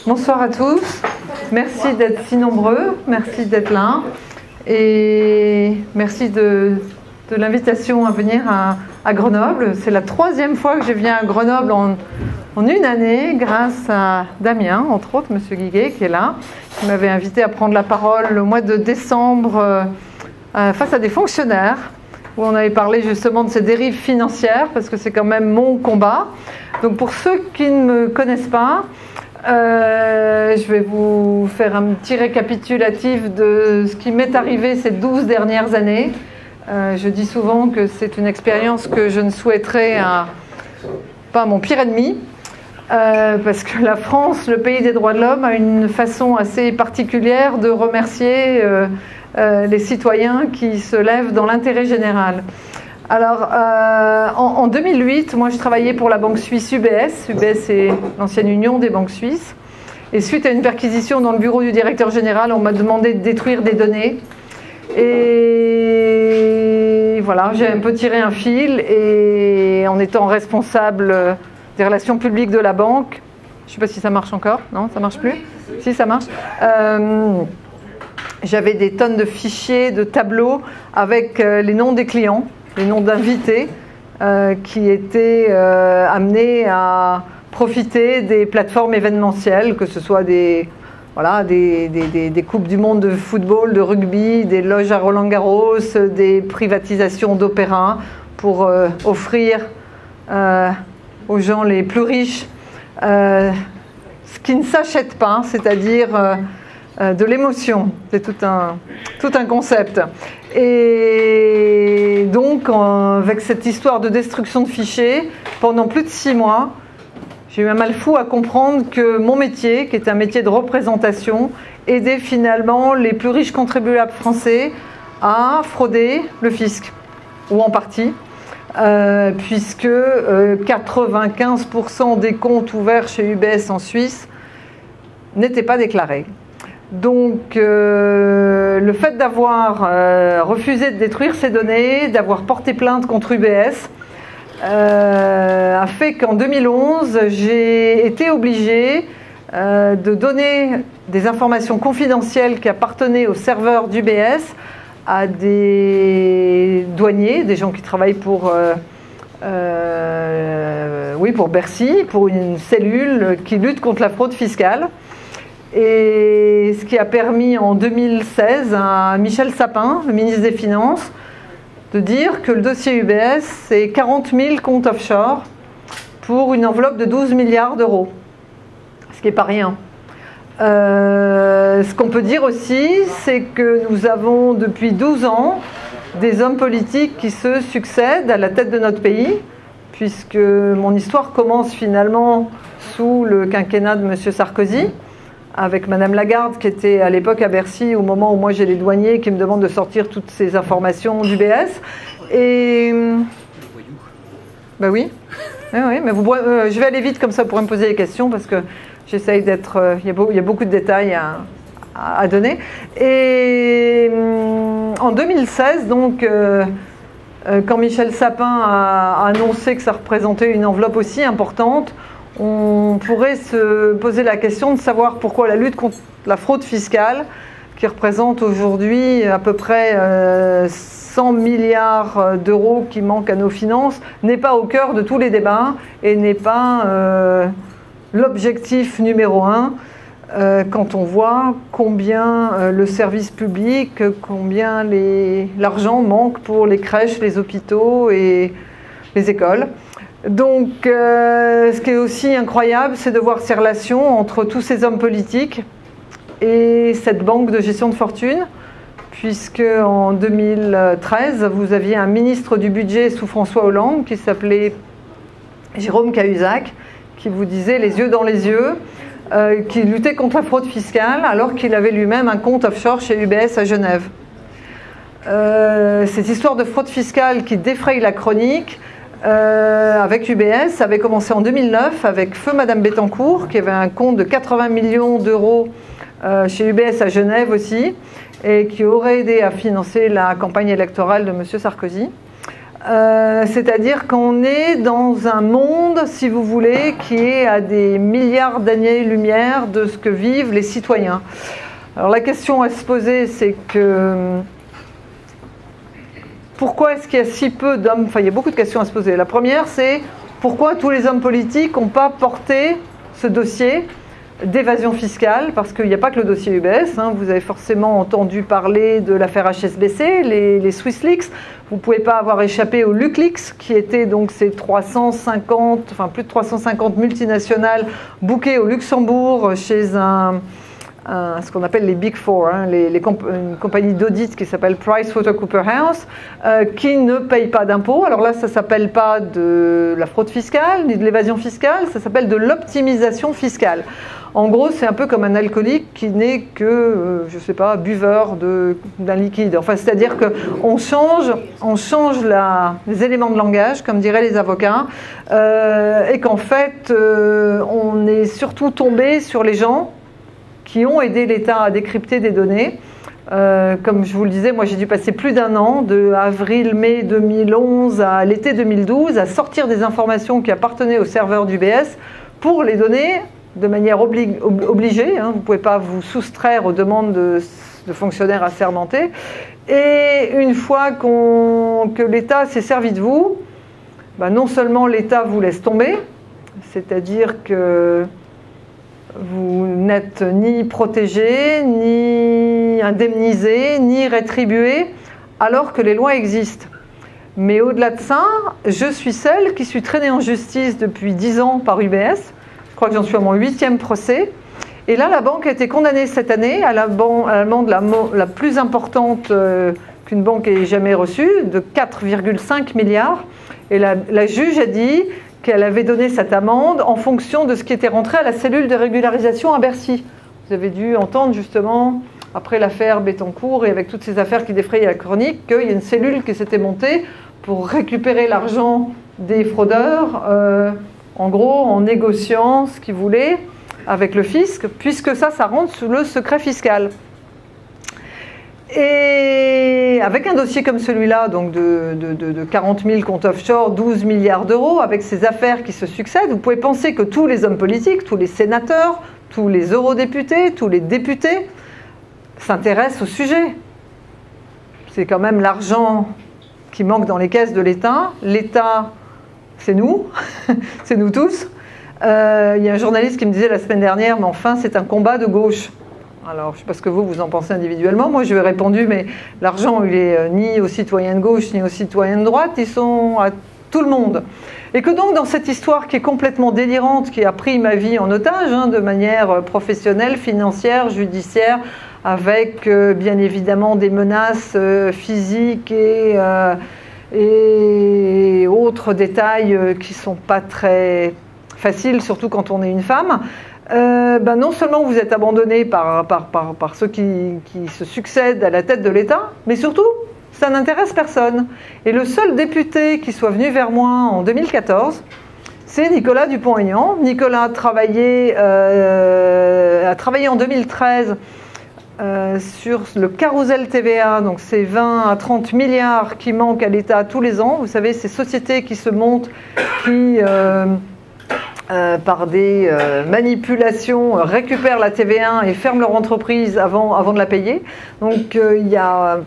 Bonsoir à tous. Merci d'être si nombreux. Merci d'être là. Et merci de l'invitation à venir à Grenoble. C'est la 3e fois que je viens à Grenoble en une année, grâce à Damien, entre autres, Monsieur Guiguet, qui est là, qui m'avait invité à prendre la parole le mois de décembre face à des fonctionnaires, où on avait parlé justement de ces dérives financières, parce que c'est quand même mon combat. Donc pour ceux qui ne me connaissent pas, je vais vous faire un petit récapitulatif de ce qui m'est arrivé ces 12 dernières années. Je dis souvent que c'est une expérience que je ne souhaiterais pas à mon pire ennemi, parce que la France, le pays des droits de l'homme, a une façon assez particulière de remercier les citoyens qui se lèvent dans l'intérêt général. Alors, en 2008, moi je travaillais pour la banque suisse UBS. UBS, c'est l'ancienne union des banques suisses. Et suite à une perquisition dans le bureau du directeur général, on m'a demandé de détruire des données. Et voilà, j'ai un peu tiré un fil. Et en étant responsable des relations publiques de la banque, je ne sais pas si ça marche encore, non, ça ne marche plus? Si, ça marche. J'avais des tonnes de fichiers, de tableaux avec les noms des clients, les noms d'invités qui étaient amenés à profiter des plateformes événementielles, que ce soit des coupes du monde de football, de rugby, des loges à Roland-Garros, des privatisations d'opéra, pour offrir aux gens les plus riches ce qui ne s'achète pas, c'est-à-dire de l'émotion. C'est tout un concept. Et donc, avec cette histoire de destruction de fichiers, pendant plus de 6 mois, j'ai eu un mal fou à comprendre que mon métier, qui est un métier de représentation, aidait finalement les plus riches contribuables français à frauder le fisc, ou en partie, puisque 95% des comptes ouverts chez UBS en Suisse n'étaient pas déclarés. Donc, le fait d'avoir refusé de détruire ces données, d'avoir porté plainte contre UBS, a fait qu'en 2011, j'ai été obligée de donner des informations confidentielles qui appartenaient aux serveurs d'UBS à des douaniers, des gens qui travaillent pour Bercy, pour une cellule qui lutte contre la fraude fiscale. Et ce qui a permis en 2016 à Michel Sapin, le ministre des Finances, de dire que le dossier UBS, c'est 40 000 comptes offshore pour une enveloppe de 12 milliards d'euros. Ce qui n'est pas rien. Ce qu'on peut dire aussi, c'est que nous avons depuis 12 ans des hommes politiques qui se succèdent à la tête de notre pays, puisque mon histoire commence finalement sous le quinquennat de M. Sarkozy, avec Madame Lagarde, qui était à l'époque à Bercy, au moment où moi j'ai les douaniers qui me demandent de sortir toutes ces informations d'UBS. Et... Ben oui. Oui, mais je vais aller vite comme ça pour me poser les questions, parce que j'essaye d'être... Il y a beaucoup de détails à donner. Et en 2016, donc, quand Michel Sapin a annoncé que ça représentait une enveloppe aussi importante, on pourrait se poser la question de savoir pourquoi la lutte contre la fraude fiscale, qui représente aujourd'hui à peu près 100 milliards d'euros qui manquent à nos finances, n'est pas au cœur de tous les débats et n'est pas l'objectif numéro 1 quand on voit combien le service public, combien l'argent manque pour les crèches, les hôpitaux et les écoles. Donc, ce qui est aussi incroyable, c'est de voir ces relations entre tous ces hommes politiques et cette banque de gestion de fortune, puisque en 2013, vous aviez un ministre du budget sous François Hollande qui s'appelait Jérôme Cahuzac, qui vous disait les yeux dans les yeux, qui luttait contre la fraude fiscale, alors qu'il avait lui-même un compte offshore chez UBS à Genève. Cette histoire de fraude fiscale qui défraye la chronique, avec UBS, avait commencé en 2009 avec Feu Madame Bettencourt, qui avait un compte de 80 millions d'euros chez UBS à Genève aussi, et qui aurait aidé à financer la campagne électorale de M. Sarkozy. C'est-à-dire qu'on est dans un monde, si vous voulez, qui est à des milliards d'années-lumière de ce que vivent les citoyens. Alors la question à se poser, c'est que pourquoi est-ce qu'il y a si peu d'hommes, enfin il y a beaucoup de questions à se poser. La première, c'est pourquoi tous les hommes politiques n'ont pas porté ce dossier d'évasion fiscale, parce qu'il n'y a pas que le dossier UBS, hein. Vous avez forcément entendu parler de l'affaire HSBC, les Swiss Leaks. Vous ne pouvez pas avoir échappé aux LuxLeaks, qui étaient donc ces 350, enfin plus de 350 multinationales bookées au Luxembourg chez ce qu'on appelle les Big Four, hein, une compagnie d'audit qui s'appelle PricewaterhouseCoopers, qui ne paye pas d'impôts. Alors là, ça ne s'appelle pas de la fraude fiscale ni de l'évasion fiscale, ça s'appelle de l'optimisation fiscale. En gros, c'est un peu comme un alcoolique qui n'est que, je ne sais pas, buveur d'un liquide. Enfin, c'est-à-dire qu'on change les éléments de langage, comme diraient les avocats, et qu'en fait, on est surtout tombé sur les gens qui ont aidé l'État à décrypter des données. Comme je vous le disais, moi j'ai dû passer plus d'un an, de avril-mai 2011 à l'été 2012, à sortir des informations qui appartenaient au serveur d'UBS pour les donner de manière obligée. Hein. Vous ne pouvez pas vous soustraire aux demandes de fonctionnaires assermentés. Et une fois que l'État s'est servi de vous, ben non seulement l'État vous laisse tomber, c'est-à-dire que vous n'êtes ni protégé, ni indemnisé, ni rétribué, alors que les lois existent. Mais au-delà de ça, je suis celle qui suis traînée en justice depuis 10 ans par UBS. Je crois que j'en suis à mon 8e procès. Et là, la banque a été condamnée cette année à l'amende la plus importante qu'une banque ait jamais reçue, de 4,5 milliards. Et la juge a dit qu'elle avait donné cette amende en fonction de ce qui était rentré à la cellule de régularisation à Bercy. Vous avez dû entendre justement, après l'affaire Bettencourt et avec toutes ces affaires qui défrayaient la chronique, qu'il y a une cellule qui s'était montée pour récupérer l'argent des fraudeurs, en gros en négociant ce qu'ils voulaient avec le fisc, puisque ça rentre sous le secret fiscal. Et avec un dossier comme celui-là, donc de 40 000 comptes offshore, 12 milliards d'euros, avec ces affaires qui se succèdent, vous pouvez penser que tous les hommes politiques, tous les sénateurs, tous les eurodéputés, tous les députés s'intéressent au sujet. C'est quand même l'argent qui manque dans les caisses de l'État. L'État, c'est nous, c'est nous tous. Il y a un journaliste qui me disait la semaine dernière, mais enfin, c'est un combat de gauche. Alors, je ne sais pas ce que vous en pensez individuellement. Moi, je lui ai répondu, mais l'argent, il est ni aux citoyens de gauche, ni aux citoyens de droite, ils sont à tout le monde. Et que donc, dans cette histoire qui est complètement délirante, qui a pris ma vie en otage, hein, de manière professionnelle, financière, judiciaire, avec bien évidemment des menaces physiques et autres détails qui ne sont pas très faciles, surtout quand on est une femme, non seulement vous êtes abandonné par ceux qui se succèdent à la tête de l'État, mais surtout, ça n'intéresse personne. Et le seul député qui soit venu vers moi en 2014, c'est Nicolas Dupont-Aignan. Nicolas a travaillé en 2013 sur le carrousel TVA, donc ces 20 à 30 milliards qui manquent à l'État tous les ans. Vous savez, ces sociétés qui se montent, qui... par des manipulations, récupèrent la TVA et ferment leur entreprise avant de la payer. Donc il y a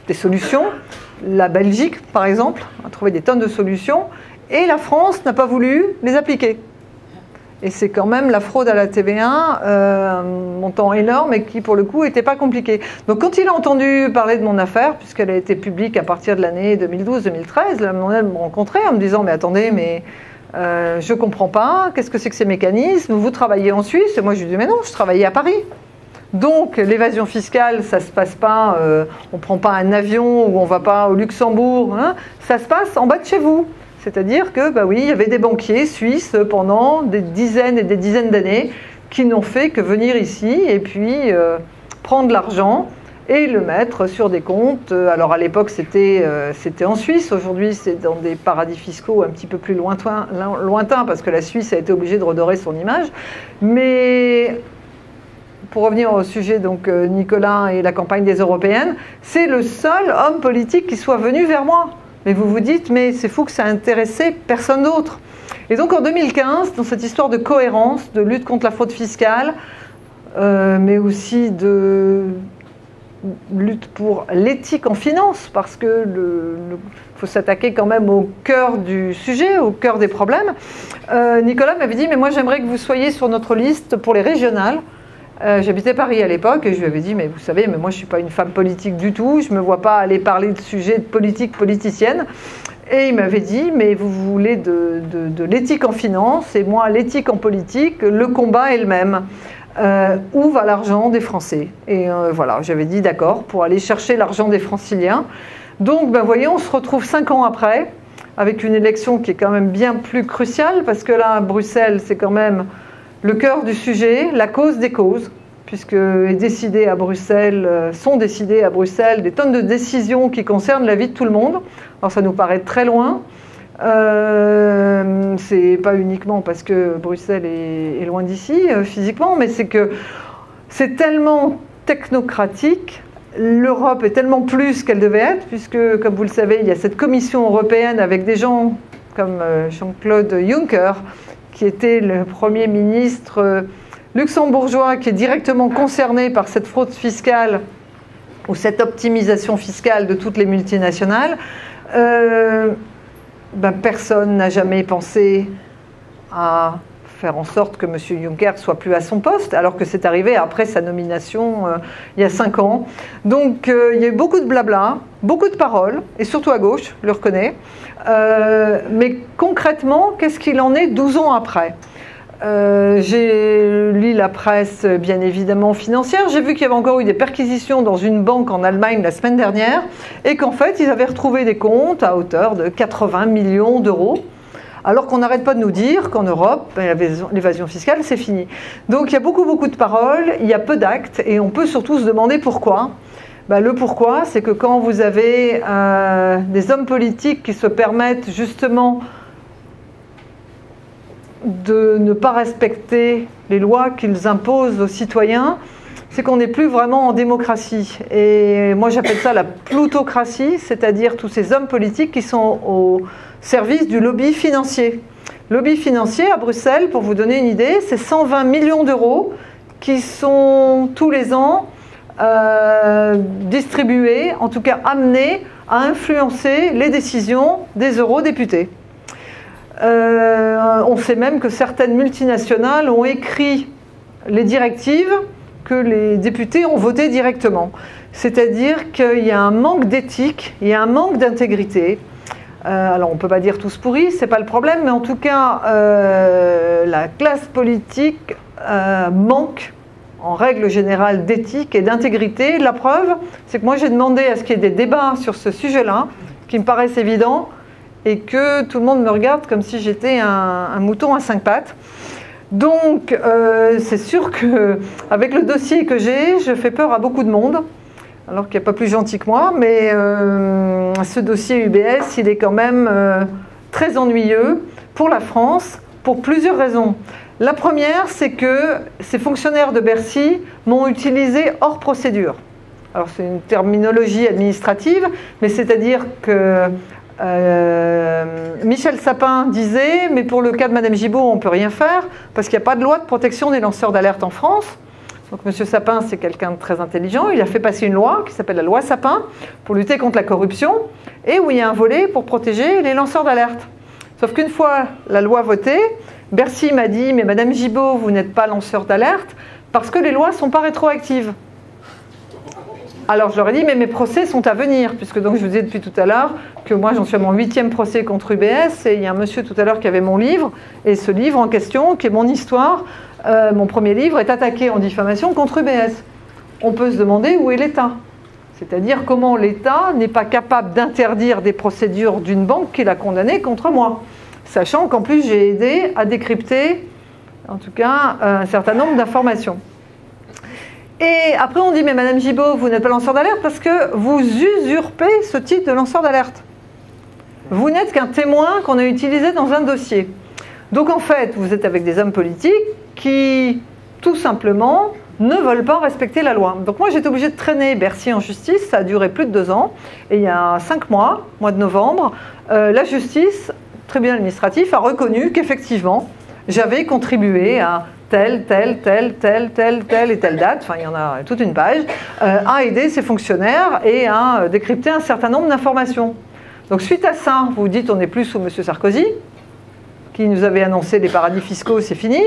des solutions. La Belgique, par exemple, a trouvé des tonnes de solutions et la France n'a pas voulu les appliquer. Et c'est quand même la fraude à la TVA, un montant énorme et qui, pour le coup, n'était pas compliqué. Donc quand il a entendu parler de mon affaire, puisqu'elle a été publique à partir de l'année 2012-2013, il m'a rencontré en me disant « Mais attendez, mais... je ne comprends pas, qu'est-ce que c'est que ces mécanismes? Vous travaillez en Suisse?» Et moi je lui dis « Mais non, je travaillais à Paris. » Donc l'évasion fiscale, ça ne se passe pas, on ne prend pas un avion ou on ne va pas au Luxembourg, hein, ça se passe en bas de chez vous. C'est-à-dire que, bah oui, il y avait des banquiers suisses pendant des dizaines et des dizaines d'années qui n'ont fait que venir ici et puis prendre l'argent et le mettre sur des comptes. Alors à l'époque c'était en Suisse, aujourd'hui c'est dans des paradis fiscaux un petit peu plus lointains parce que la Suisse a été obligée de redorer son image. Mais pour revenir au sujet, donc Nicolas et la campagne des européennes, c'est le seul homme politique qui soit venu vers moi. mais vous vous dites, mais c'est fou que ça intéressait personne d'autre. Et donc en 2015, dans cette histoire de cohérence, de lutte contre la fraude fiscale, mais aussi de lutte pour l'éthique en finance, parce que faut s'attaquer quand même au cœur du sujet, au cœur des problèmes. Nicolas m'avait dit, mais moi j'aimerais que vous soyez sur notre liste pour les régionales. J'habitais Paris à l'époque et je lui avais dit, mais vous savez, mais moi je ne suis pas une femme politique du tout, je ne me vois pas aller parler de sujets de politique politicienne. Et il m'avait dit, mais vous voulez de l'éthique en finance, et moi l'éthique en politique, le combat est le même. Où va l'argent des Français? Et voilà, j'avais dit d'accord, pour aller chercher l'argent des Franciliens. Donc, ben, voyez, on se retrouve 5 ans après, avec une élection qui est quand même bien plus cruciale, parce que là, Bruxelles, c'est quand même le cœur du sujet, la cause des causes, puisque sont décidées à Bruxelles des tonnes de décisions qui concernent la vie de tout le monde. Alors ça nous paraît très loin. C'est pas uniquement parce que Bruxelles est loin d'ici physiquement, mais c'est que c'est tellement technocratique, l'Europe est tellement plus qu'elle devait être, puisque, comme vous le savez, il y a cette commission européenne avec des gens comme Jean-Claude Juncker, qui était le Premier ministre luxembourgeois, qui est directement concerné par cette fraude fiscale ou cette optimisation fiscale de toutes les multinationales. Ben, personne n'a jamais pensé à faire en sorte que M. Juncker soit plus à son poste, alors que c'est arrivé après sa nomination il y a 5 ans. Donc il y a eu beaucoup de blabla, beaucoup de paroles, et surtout à gauche, je le reconnais. Mais concrètement, qu'est-ce qu'il en est 12 ans après? J'ai lu la presse, bien évidemment, financière. J'ai vu qu'il y avait encore eu des perquisitions dans une banque en Allemagne la semaine dernière et qu'en fait, ils avaient retrouvé des comptes à hauteur de 80 millions d'euros, alors qu'on n'arrête pas de nous dire qu'en Europe, l'évasion fiscale, c'est fini. Donc, il y a beaucoup de paroles, il y a peu d'actes et on peut surtout se demander pourquoi. Ben, le pourquoi, c'est que quand vous avez des hommes politiques qui se permettent justement de ne pas respecter les lois qu'ils imposent aux citoyens, c'est qu'on n'est plus vraiment en démocratie. Et moi j'appelle ça la plutocratie, c'est-à-dire tous ces hommes politiques qui sont au service du lobby financier. Lobby financier à Bruxelles, pour vous donner une idée, c'est 120 millions d'euros qui sont tous les ans distribués, en tout cas amenés à influencer les décisions des eurodéputés. On sait même que certaines multinationales ont écrit les directives que les députés ont votées directement. C'est-à-dire qu'il y a un manque d'éthique, il y a un manque d'intégrité. Alors on ne peut pas dire tous pourris, ce n'est pas le problème, mais en tout cas la classe politique manque en règle générale d'éthique et d'intégrité. La preuve, c'est que moi j'ai demandé à ce qu'il y ait des débats sur ce sujet-là, qui me paraissent évidents, et que tout le monde me regarde comme si j'étais un mouton à 5 pattes. Donc, c'est sûr qu'avec le dossier que j'ai, je fais peur à beaucoup de monde, alors qu'il n'y a pas plus gentil que moi, mais ce dossier UBS, il est quand même très ennuyeux pour la France, pour plusieurs raisons. La première, c'est que ces fonctionnaires de Bercy m'ont utilisé hors procédure. Alors, c'est une terminologie administrative, mais c'est-à-dire que Michel Sapin disait, mais pour le cas de Madame Gibault, on ne peut rien faire parce qu'il n'y a pas de loi de protection des lanceurs d'alerte en France. Donc M. Sapin, c'est quelqu'un de très intelligent. Il a fait passer une loi qui s'appelle la loi Sapin pour lutter contre la corruption et où il y a un volet pour protéger les lanceurs d'alerte. Sauf qu'une fois la loi votée, Bercy m'a dit, mais Madame Gibault, vous n'êtes pas lanceur d'alerte parce que les lois ne sont pas rétroactives. Alors je leur ai dit, mais mes procès sont à venir, puisque donc je vous disais depuis tout à l'heure que moi j'en suis à mon 8e procès contre UBS, et il y a un monsieur tout à l'heure qui avait mon livre, et ce livre en question, qui est mon histoire, mon premier livre, est attaqué en diffamation contre UBS. On peut se demander où est l'État, c'est-à-dire comment l'État n'est pas capable d'interdire des procédures d'une banque qui l'a condamné contre moi, sachant qu'en plus j'ai aidé à décrypter, en tout cas, un certain nombre d'informations. Et après on dit, mais Madame Gibault, vous n'êtes pas lanceur d'alerte parce que vous usurpez ce titre de lanceur d'alerte. Vous n'êtes qu'un témoin qu'on a utilisé dans un dossier. Donc en fait, vous êtes avec des hommes politiques qui, tout simplement, ne veulent pas respecter la loi. Donc moi j'étais obligée de traîner Bercy en justice, ça a duré plus de 2 ans, et il y a 5 mois, mois de novembre, la justice, tribunal administratif, a reconnu qu'effectivement j'avais contribué à telle et telle date, enfin il y en a toute une page, à aider ces fonctionnaires et à décrypter un certain nombre d'informations. Donc suite à ça, vous dites on n'est plus sous M. Sarkozy, qui nous avait annoncé les paradis fiscaux, c'est fini.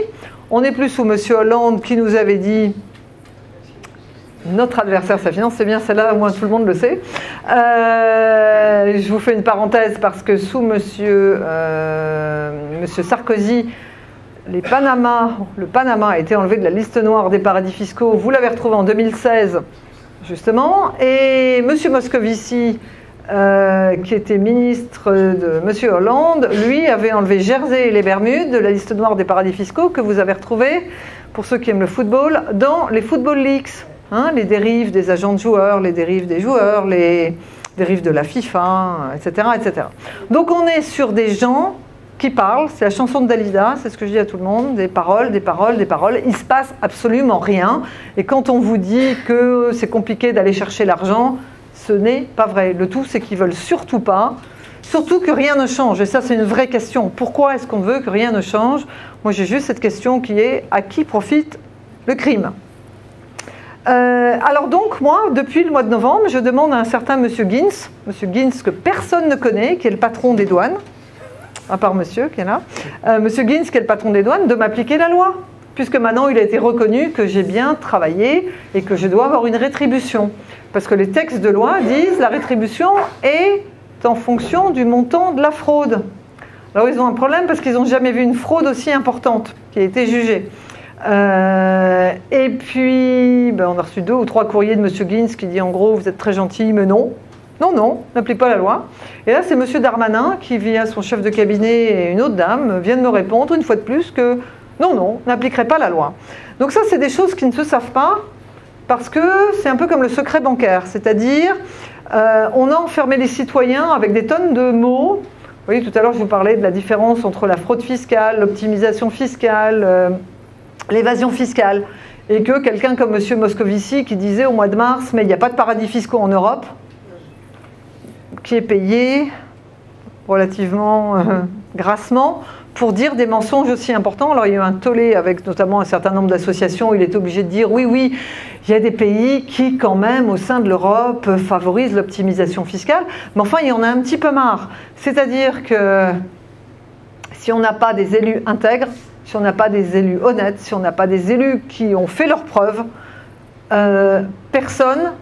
On n'est plus sous M. Hollande, qui nous avait dit notre adversaire, sa finance, c'est bien celle-là, au moins tout le monde le sait. Je vous fais une parenthèse parce que sous M. Sarkozy, le Panama a été enlevé de la liste noire des paradis fiscaux. Vous l'avez retrouvé en 2016, justement. Et M. Moscovici, qui était ministre de M. Hollande, lui avait enlevé Jersey et les Bermudes de la liste noire des paradis fiscaux que vous avez retrouvé, pour ceux qui aiment le football, dans les Football Leaks. Hein, les dérives des agents de joueurs, les dérives des joueurs, les dérives de la FIFA, etc., etc. Donc on est sur des gens qui parlent, c'est la chanson de Dalida, c'est ce que je dis à tout le monde, des paroles, des paroles, des paroles, il ne se passe absolument rien. Et quand on vous dit que c'est compliqué d'aller chercher l'argent, ce n'est pas vrai. Le tout, c'est qu'ils ne veulent surtout pas, surtout que rien ne change. Et ça, c'est une vraie question. Pourquoi est-ce qu'on veut que rien ne change? Moi, j'ai juste cette question qui est, à qui profite le crime? Alors donc, moi, depuis le mois de novembre, je demande à un certain monsieur Gins que personne ne connaît, qui est le patron des douanes, à part monsieur qui est là, monsieur Gins, qui est le patron des douanes, de m'appliquer la loi, puisque maintenant il a été reconnu que j'ai bien travaillé et que je dois avoir une rétribution. Parce que les textes de loi disent la rétribution est en fonction du montant de la fraude. Alors ils ont un problème parce qu'ils n'ont jamais vu une fraude aussi importante qui a été jugée. Et puis, on a reçu 2 ou 3 courriers de M. Gins qui dit en gros, vous êtes très gentil, mais non. Non, n'applique pas la loi. Et là, c'est M. Darmanin qui, via son chef de cabinet et une autre dame, vient de me répondre une fois de plus que non, n'appliquerait pas la loi. Donc ça, c'est des choses qui ne se savent pas parce que c'est un peu comme le secret bancaire. C'est-à-dire, on a enfermé les citoyens avec des tonnes de mots. Vous voyez, tout à l'heure, je vous parlais de la différence entre la fraude fiscale, l'optimisation fiscale, l'évasion fiscale, et que quelqu'un comme M. Moscovici qui disait au mois de mars, mais il n'y a pas de paradis fiscaux en Europe, qui est payé relativement grassement pour dire des mensonges aussi importants. Alors il y a eu un tollé avec notamment un certain nombre d'associations où il est obligé de dire oui, il y a des pays qui quand même au sein de l'Europe favorisent l'optimisation fiscale, mais enfin il y en a un petit peu marre. C'est-à-dire que si on n'a pas des élus intègres, si on n'a pas des élus honnêtes, si on n'a pas des élus qui ont fait leurs preuves, personne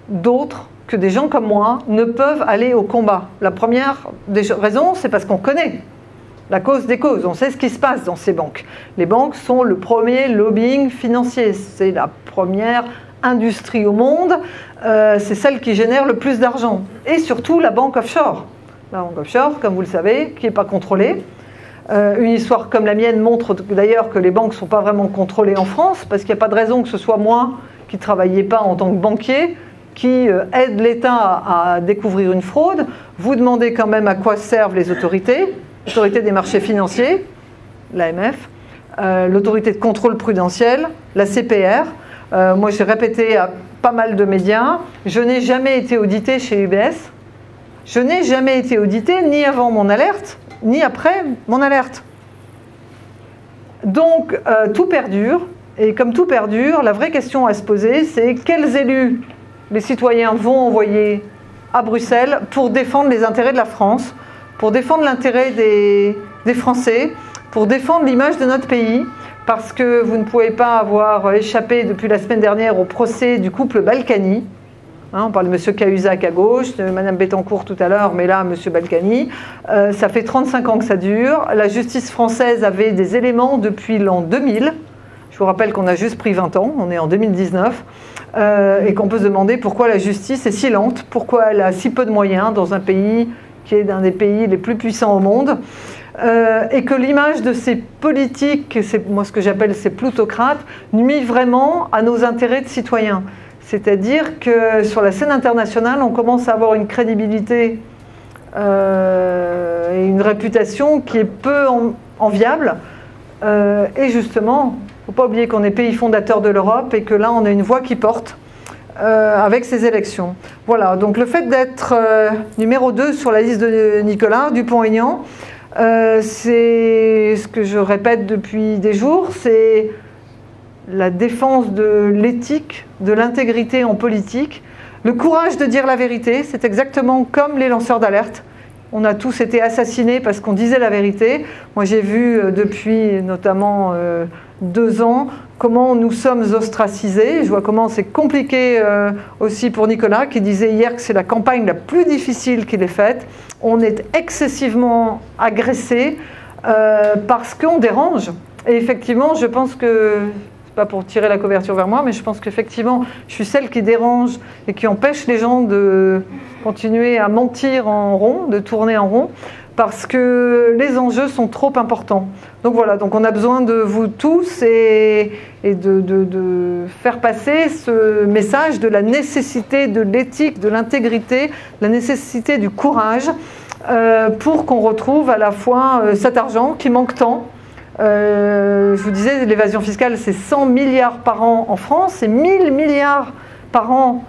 d'autre que des gens comme moi ne peuvent aller au combat. La première des raisons, c'est parce qu'on connaît la cause des causes. On sait ce qui se passe dans ces banques. Les banques sont le premier lobbying financier. C'est la première industrie au monde. C'est celle qui génère le plus d'argent. Et surtout la banque offshore. La banque offshore, comme vous le savez, qui n'est pas contrôlée. Une histoire comme la mienne montre d'ailleurs que les banques ne sont pas vraiment contrôlées en France, parce qu'il n'y a pas de raison que ce soit moi qui ne travaillais pas en tant que banquier, qui aide l'État à découvrir une fraude. Vous demandez quand même à quoi servent les autorités. L'autorité des marchés financiers, l'AMF, l'autorité de contrôle prudentiel, la CPR. Moi j'ai répété à pas mal de médias, je n'ai jamais été audité chez UBS. Je n'ai jamais été audité ni avant mon alerte, ni après mon alerte. Donc tout perdure, et comme tout perdure, la vraie question à se poser, c'est quels élus les citoyens vont envoyer à Bruxelles pour défendre les intérêts de la France, pour défendre l'intérêt des Français, pour défendre l'image de notre pays, parce que vous ne pouvez pas avoir échappé depuis la semaine dernière au procès du couple Balkany. On parle de M. Cahuzac à gauche, de Mme Bettencourt tout à l'heure, mais là, M. Balkany. Ça fait 35 ans que ça dure. La justice française avait des éléments depuis l'an 2000. Je vous rappelle qu'on a juste pris 20 ans, on est en 2019, et qu'on peut se demander pourquoi la justice est si lente, pourquoi elle a si peu de moyens dans un pays qui est l'un des pays les plus puissants au monde, et que l'image de ces politiques, moi ce que j'appelle ces plutocrates, nuit vraiment à nos intérêts de citoyens. C'est-à-dire que sur la scène internationale, on commence à avoir une crédibilité et une réputation qui est peu enviable. Et justement, ne faut pas oublier qu'on est pays fondateur de l'Europe et que là, on a une voix qui porte avec ces élections. Voilà, donc le fait d'être numéro 2 sur la liste de Nicolas Dupont-Aignan, c'est ce que je répète depuis des jours, c'est la défense de l'éthique, de l'intégrité en politique, le courage de dire la vérité, c'est exactement comme les lanceurs d'alerte. On a tous été assassinés parce qu'on disait la vérité. Moi, j'ai vu depuis notamment 2 ans comment nous sommes ostracisés. Je vois comment c'est compliqué aussi pour Nicolas, qui disait hier que c'est la campagne la plus difficile qu'il ait faite. On est excessivement agressés parce qu'on dérange. Et effectivement, je pense que, c'est pas pour tirer la couverture vers moi, mais je pense qu'effectivement, je suis celle qui dérange et qui empêche les gens de continuer à mentir en rond, de tourner en rond, parce que les enjeux sont trop importants. Donc voilà, donc on a besoin de vous tous et de faire passer ce message de la nécessité de l'éthique, de l'intégrité, la nécessité du courage pour qu'on retrouve à la fois cet argent qui manque tant. Je vous disais, l'évasion fiscale, c'est 100 milliards par an en France, c'est 1000 milliards par an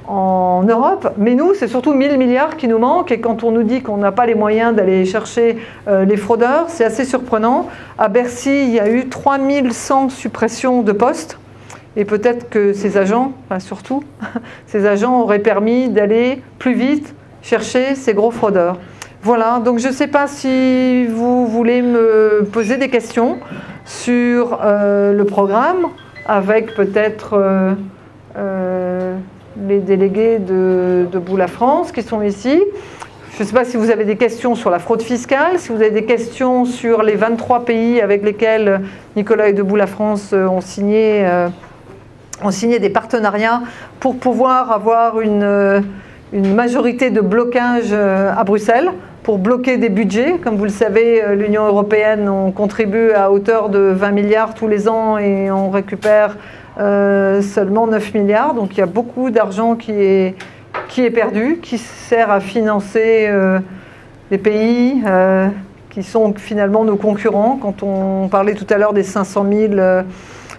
en Europe, mais nous, c'est surtout 1000 milliards qui nous manquent, et quand on nous dit qu'on n'a pas les moyens d'aller chercher les fraudeurs, c'est assez surprenant. À Bercy, il y a eu 3100 suppressions de postes, et peut-être que ces agents, enfin surtout, ces agents auraient permis d'aller plus vite chercher ces gros fraudeurs. Voilà, donc je ne sais pas si vous voulez me poser des questions sur le programme, avec peut-être les délégués de Debout la France qui sont ici. Je ne sais pas si vous avez des questions sur la fraude fiscale, si vous avez des questions sur les 23 pays avec lesquels Nicolas et Debout la France ont signé des partenariats pour pouvoir avoir une majorité de blocage à Bruxelles, pour bloquer des budgets. Comme vous le savez, l'Union européenne, on contribue à hauteur de 20 milliards tous les ans et on récupère seulement 9 milliards. Donc il y a beaucoup d'argent qui est perdu, qui sert à financer les pays qui sont finalement nos concurrents. Quand on parlait tout à l'heure des 500 000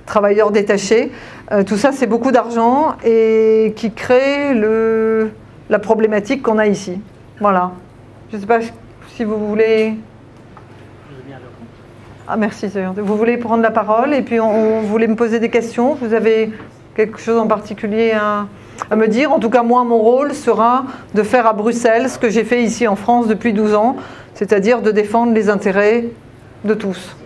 travailleurs détachés, tout ça c'est beaucoup d'argent et qui crée la problématique qu'on a ici. Voilà. Je ne sais pas si vous voulez... Ah merci, vous voulez prendre la parole et puis on voulait me poser des questions. Vous avez quelque chose en particulier à me dire? En tout cas, moi, mon rôle sera de faire à Bruxelles ce que j'ai fait ici en France depuis 12 ans, c'est-à-dire de défendre les intérêts de tous.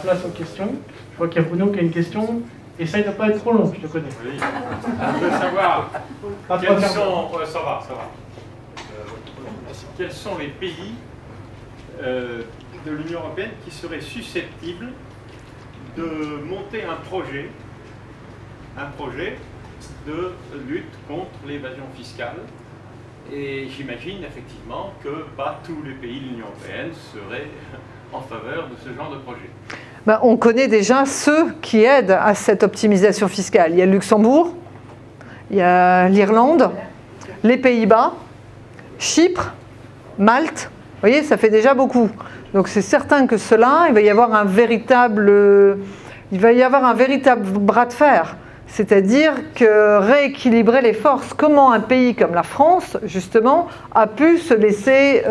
Place aux questions. Je vois qu'il y a Bruno qui a une question. Essaye de ne pas être trop long, je te connais. Oui. Je veux savoir quels sont, quels sont les pays de l'Union européenne qui seraient susceptibles de monter un projet de lutte contre l'évasion fiscale. Et j'imagine effectivement que pas tous les pays de l'Union européenne seraient en faveur de ce genre de projet. Ben, on connaît déjà ceux qui aident à cette optimisation fiscale. Il y a le Luxembourg, il y a l'Irlande, les Pays-Bas, Chypre, Malte. Vous voyez, ça fait déjà beaucoup. Donc c'est certain que cela, il va y avoir un véritable bras de fer. C'est-à-dire que rééquilibrer les forces. Comment un pays comme la France, justement, a pu se laisser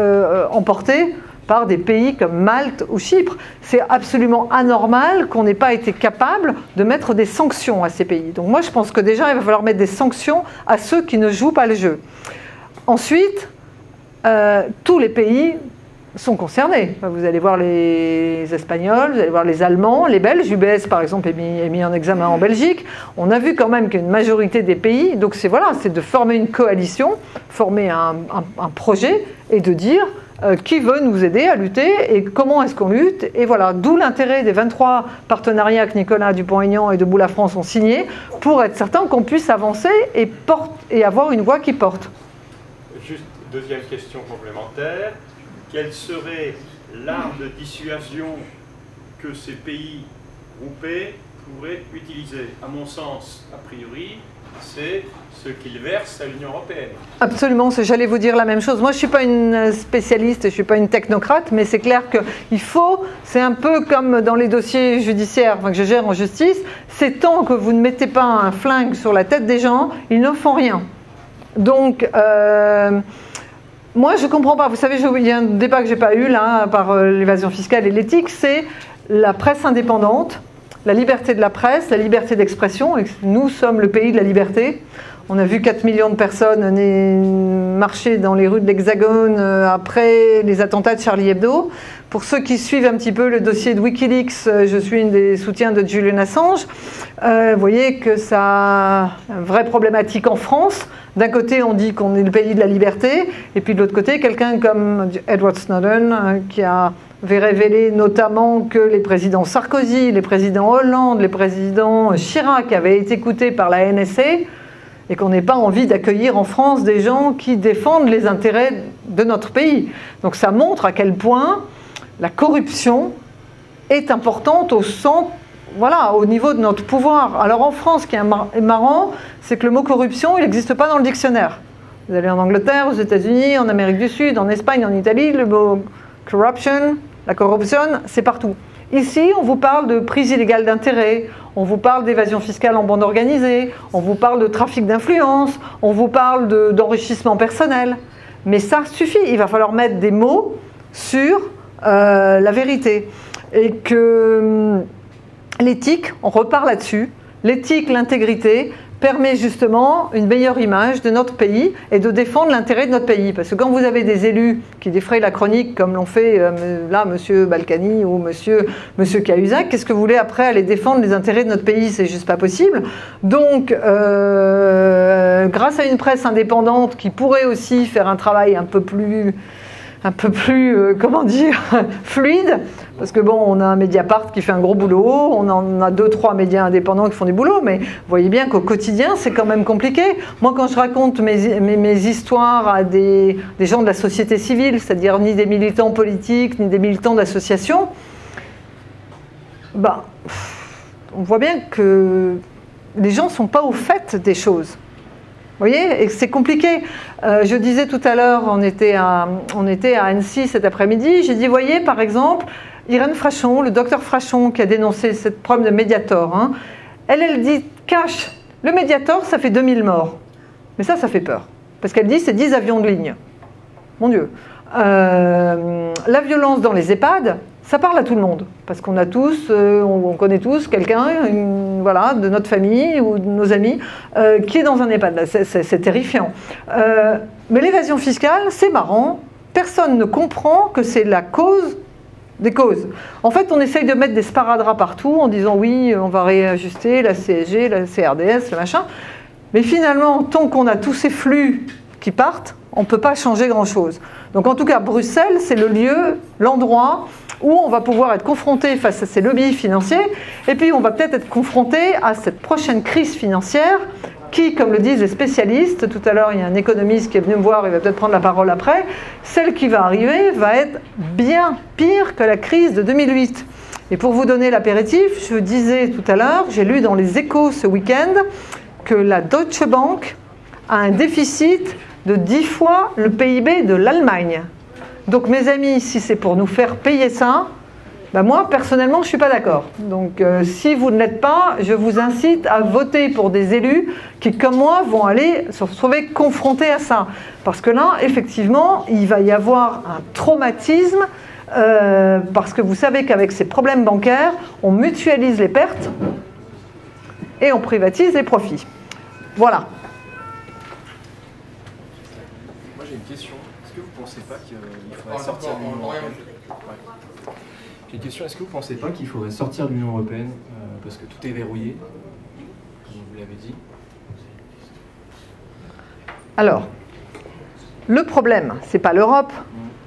emporter par des pays comme Malte ou Chypre. C'est absolument anormal qu'on n'ait pas été capable de mettre des sanctions à ces pays. Donc moi, je pense que déjà, il va falloir mettre des sanctions à ceux qui ne jouent pas le jeu. Ensuite, tous les pays sont concernés. Vous allez voir les Espagnols, vous allez voir les Allemands, les Belges. UBS, par exemple, est mis en examen en Belgique. On a vu quand même qu'une majorité des pays, donc c'est de former une coalition, former un projet et de dire qui veut nous aider à lutter et comment est-ce qu'on lutte. Et voilà, d'où l'intérêt des 23 partenariats que Nicolas Dupont-Aignan et Debout la France ont signés pour être certain qu'on puisse avancer et avoir une voix qui porte. Juste deuxième question complémentaire. Quelle serait l'arme de dissuasion que ces pays groupés pourraient utiliser? À mon sens, a priori, c'est ce qu'ils versent à l'Union européenne. Absolument, j'allais vous dire la même chose. Moi, je ne suis pas une spécialiste, je ne suis pas une technocrate, mais c'est clair qu'il faut, c'est un peu comme dans les dossiers judiciaires que je gère en justice, c'est tant que vous ne mettez pas un flingue sur la tête des gens, ils ne font rien. Donc, moi, je ne comprends pas. Vous savez, il y a un débat que je n'ai pas eu, là, par l'évasion fiscale et l'éthique, c'est la presse indépendante, la liberté de la presse, la liberté d'expression. Nous sommes le pays de la liberté. On a vu 4 millions de personnes marcher dans les rues de l'Hexagone après les attentats de Charlie Hebdo. Pour ceux qui suivent un petit peu le dossier de Wikileaks, je suis une des soutiens de Julian Assange. Vous voyez que ça a une vraie problématique en France. D'un côté, on dit qu'on est le pays de la liberté, et puis de l'autre côté, quelqu'un comme Edward Snowden, qui avait révélé notamment que les présidents Sarkozy, les présidents Hollande, les présidents Chirac avaient été écoutés par la NSA, et qu'on n'ait pas envie d'accueillir en France des gens qui défendent les intérêts de notre pays. Donc ça montre à quel point la corruption est importante au centre, voilà, au niveau de notre pouvoir. Alors en France, ce qui est marrant, c'est que le mot corruption, il n'existe pas dans le dictionnaire. Vous allez en Angleterre, aux États-Unis, en Amérique du Sud, en Espagne, en Italie, le mot corruption, la corruption, c'est partout. Ici, on vous parle de prise illégale d'intérêt, on vous parle d'évasion fiscale en bande organisée, on vous parle de trafic d'influence, on vous parle d'enrichissement personnel. Mais ça suffit, il va falloir mettre des mots sur la vérité. Et que l'éthique, on repart là-dessus, l'éthique, l'intégrité permet justement une meilleure image de notre pays et de défendre l'intérêt de notre pays. Parce que quand vous avez des élus qui défrayent la chronique, comme l'ont fait là M. Balkany ou M. Cahuzac, qu'est-ce que vous voulez après aller défendre les intérêts de notre pays? C'est juste pas possible. Donc, grâce à une presse indépendante qui pourrait aussi faire un travail un peu plus comment dire, fluide, parce que bon, on a un Mediapart qui fait un gros boulot, on en a 2-3 médias indépendants qui font du boulot, mais vous voyez bien qu'au quotidien, c'est quand même compliqué. Moi, quand je raconte mes histoires à des gens de la société civile, c'est-à-dire ni des militants politiques, ni des militants d'associations, ben, on voit bien que les gens ne sont pas au fait des choses. Vous voyez, et c'est compliqué. Je disais tout à l'heure, on était à Annecy cet après-midi, j'ai dit, voyez, par exemple, Irène Frachon, le docteur Frachon qui a dénoncé cette problème de Mediator, hein, elle dit, cash, le Mediator, ça fait 2000 morts. Mais ça fait peur. Parce qu'elle dit, c'est 10 avions de ligne. Mon Dieu. La violence dans les EHPAD, ça parle à tout le monde, parce qu'on a tous, on connaît tous quelqu'un, voilà, de notre famille ou de nos amis, qui est dans un EHPAD. C'est terrifiant. Mais l'évasion fiscale, c'est marrant. Personne ne comprend que c'est la cause des causes. En fait, on essaye de mettre des sparadraps partout en disant oui, on va réajuster la CSG, la CRDS, le machin. Mais finalement, tant qu'on a tous ces flux qui partent, on ne peut pas changer grand-chose. Donc en tout cas, Bruxelles, c'est le lieu, l'endroit où on va pouvoir être confronté face à ces lobbies financiers, et puis on va peut-être être confronté à cette prochaine crise financière qui, comme le disent les spécialistes, tout à l'heure il y a un économiste qui est venu me voir, il va peut-être prendre la parole après, celle qui va arriver va être bien pire que la crise de 2008. Et pour vous donner l'apéritif, je disais tout à l'heure, j'ai lu dans les Échos ce week-end que la Deutsche Bank a un déficit de 10 fois le PIB de l'Allemagne. Donc mes amis, si c'est pour nous faire payer ça, ben moi personnellement je ne suis pas d'accord. Donc si vous ne l'êtes pas, je vous incite à voter pour des élus qui comme moi vont aller se retrouver confrontés à ça. Parce que là, effectivement, il va y avoir un traumatisme parce que vous savez qu'avec ces problèmes bancaires, on mutualise les pertes et on privatise les profits. Voilà. Moi j'ai une question. Est-ce que vous ne pensez pas qu'il faudrait sortir de l'Union européenne? J'ai une question. Est-ce que vous ne pensez pas qu'il faudrait sortir de l'Union européenne parce que tout est verrouillé, comme vous l'avez dit? Alors, le problème, ce n'est pas l'Europe.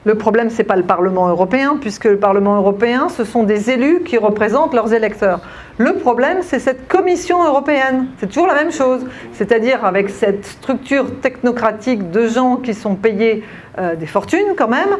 Le problème, ce n'est pas le Parlement européen, puisque le Parlement européen, ce sont des élus qui représentent leurs électeurs. Le problème, c'est cette Commission européenne. C'est toujours la même chose. C'est-à-dire avec cette structure technocratique de gens qui sont payés des fortunes quand même,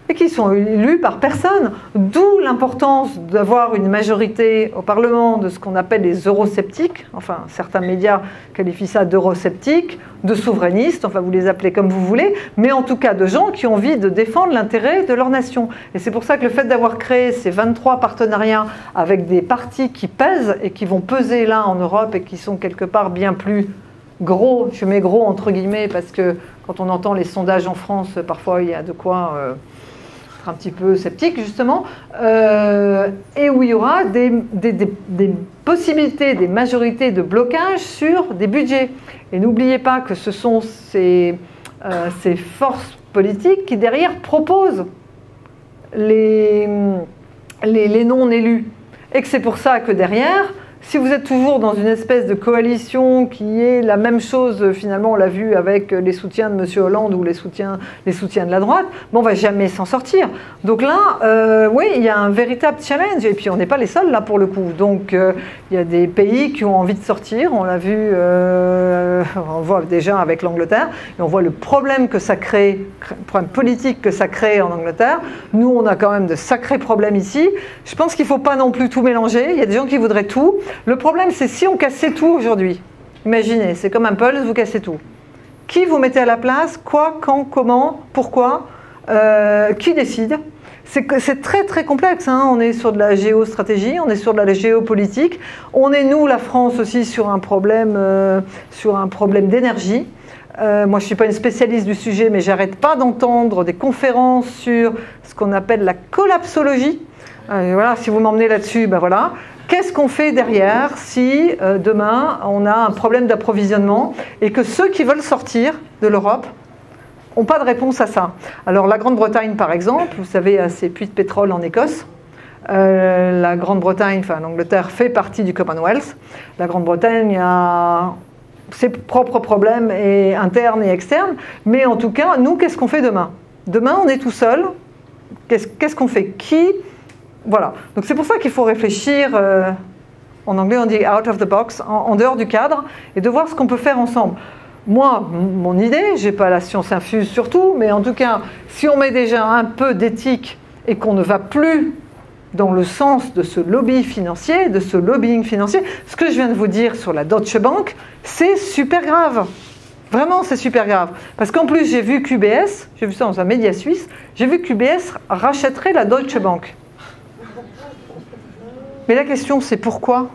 et qui sont élus par personne. D'où l'importance d'avoir une majorité au Parlement de ce qu'on appelle les eurosceptiques, enfin certains médias qualifient ça d'eurosceptiques, de souverainistes, enfin vous les appelez comme vous voulez, mais en tout cas de gens qui ont envie de défendre l'intérêt de leur nation. Et c'est pour ça que le fait d'avoir créé ces 23 partenariats avec des partis qui pèsent et qui vont peser là en Europe et qui sont quelque part bien plus gros, je mets gros entre guillemets parce que quand on entend les sondages en France, parfois il y a de quoi être un petit peu sceptique justement, et où il y aura des possibilités, des majorités de blocage sur des budgets. Et n'oubliez pas que ce sont ces forces politiques qui derrière proposent les non-élus. Et que c'est pour ça que derrière, si vous êtes toujours dans une espèce de coalition qui est la même chose, finalement on l'a vu avec les soutiens de M. Hollande ou les soutiens de la droite, on ne va jamais s'en sortir. Donc là, oui, il y a un véritable challenge, et puis on n'est pas les seuls là pour le coup. Donc il y a des pays qui ont envie de sortir, on l'a vu, on voit déjà avec l'Angleterre, et on voit le problème que ça crée, le problème politique que ça crée en Angleterre. Nous, on a quand même de sacrés problèmes ici. Je pense qu'il ne faut pas non plus tout mélanger, il y a des gens qui voudraient tout. Le problème, c'est si on cassait tout aujourd'hui. Imaginez, c'est comme un Pulse, vous cassez tout. Qui vous mettez à la place? Quoi? Quand? Comment? Pourquoi? Qui décide? C'est très très complexe, hein. On est sur de la géostratégie, on est sur de la géopolitique. On est, nous, la France aussi, sur un problème d'énergie. Moi, je ne suis pas une spécialiste du sujet, mais j'arrête pas d'entendre des conférences sur ce qu'on appelle la collapsologie. Voilà, si vous m'emmenez là-dessus, ben voilà. Qu'est-ce qu'on fait derrière si demain on a un problème d'approvisionnement et que ceux qui veulent sortir de l'Europe n'ont pas de réponse à ça? Alors la Grande-Bretagne par exemple, vous savez, a ses puits de pétrole en Écosse. La Grande-Bretagne, enfin l'Angleterre fait partie du Commonwealth. La Grande-Bretagne a ses propres problèmes internes et externes. Mais en tout cas, nous, qu'est-ce qu'on fait demain? Demain, on est tout seul. Qu'est-ce qu'on fait? Voilà, donc c'est pour ça qu'il faut réfléchir, en anglais on dit out of the box, en dehors du cadre, et de voir ce qu'on peut faire ensemble. Moi, mon idée, je n'ai pas la science infuse surtout, mais en tout cas, si on met déjà un peu d'éthique et qu'on ne va plus dans le sens de ce lobby financier, de ce lobbying financier, ce que je viens de vous dire sur la Deutsche Bank, c'est super grave. Vraiment, c'est super grave. Parce qu'en plus, j'ai vu qu'UBS, j'ai vu ça dans un média suisse, j'ai vu qu'UBS rachèterait la Deutsche Bank. Mais la question, c'est pourquoi?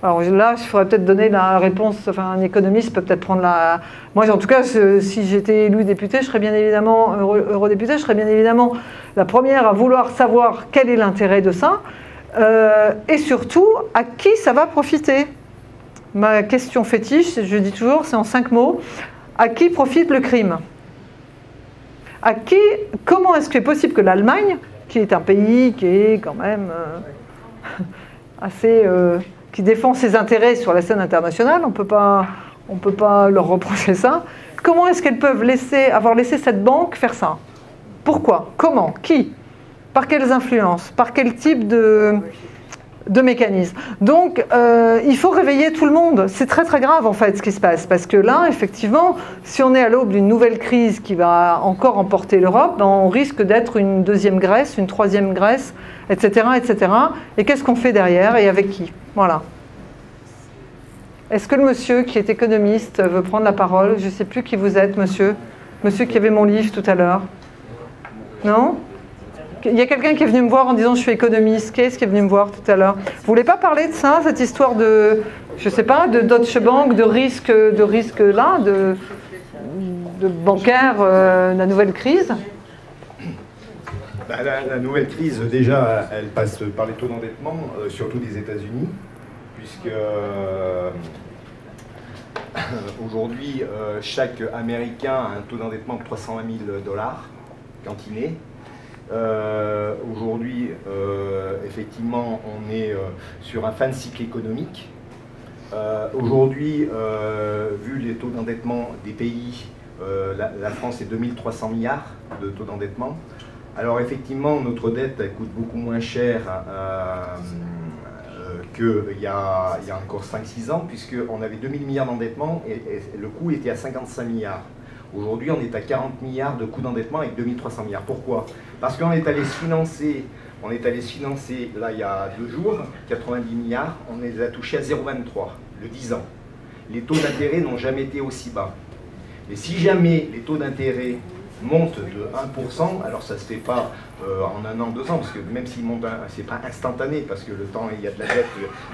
Alors là, il faudrait peut-être donner la réponse, enfin un économiste peut peut-être prendre la... Moi, en tout cas, si j'étais élu député, je serais bien évidemment, eurodéputé, je serais bien évidemment la première à vouloir savoir quel est l'intérêt de ça, et surtout, à qui ça va profiter. Ma question fétiche, je dis toujours, c'est en 5 mots, à qui profite le crime? Comment est-ce qu'il est possible que l'Allemagne, qui est un pays qui est quand même... assez, qui défend ses intérêts sur la scène internationale, on peut pas leur reprocher ça. Comment est-ce qu'elles peuvent avoir laissé cette banque faire ça? Pourquoi? Comment? Qui? Par quelles influences? Par quel type de mécanisme? Donc, il faut réveiller tout le monde. C'est très très grave en fait ce qui se passe, parce que là, effectivement, si on est à l'aube d'une nouvelle crise qui va encore emporter l'Europe, ben, on risque d'être une deuxième Grèce, une troisième Grèce, etc., etc. Et qu'est-ce qu'on fait derrière et avec qui? Voilà. Est-ce que le monsieur qui est économiste veut prendre la parole? Je ne sais plus qui vous êtes, monsieur. Monsieur qui avait mon livre tout à l'heure. Non? Il y a quelqu'un qui est venu me voir en disant je suis économiste. Qui est-ce qui est venu me voir tout à l'heure? Vous voulez pas parler de ça, cette histoire de, je sais pas, de Deutsche Bank, de risque là, de bancaire, la nouvelle crise? La nouvelle crise, déjà, elle passe par les taux d'endettement, surtout des États-Unis, puisque aujourd'hui, chaque Américain a un taux d'endettement de 320 000 $ quand il naît. Aujourd'hui, effectivement, on est sur un fin de cycle économique. Aujourd'hui, vu les taux d'endettement des pays, la France est 2300 milliards de taux d'endettement. Alors effectivement, notre dette coûte beaucoup moins cher qu'il y a encore 5-6 ans, puisqu'on avait 2000 milliards d'endettement et le coût était à 55 milliards. Aujourd'hui, on est à 40 milliards de coûts d'endettement avec 2300 milliards. Pourquoi? Parce qu'on est allé se financer, là, il y a 2 jours, 90 milliards, on les a touchés à 0,23, le 10 ans. Les taux d'intérêt n'ont jamais été aussi bas. Et si jamais les taux d'intérêt montent de 1%, alors ça ne se fait pas en 1 an, 2 ans, parce que même s'ils montent, ce n'est pas instantané, parce que le temps, il y a de la dette,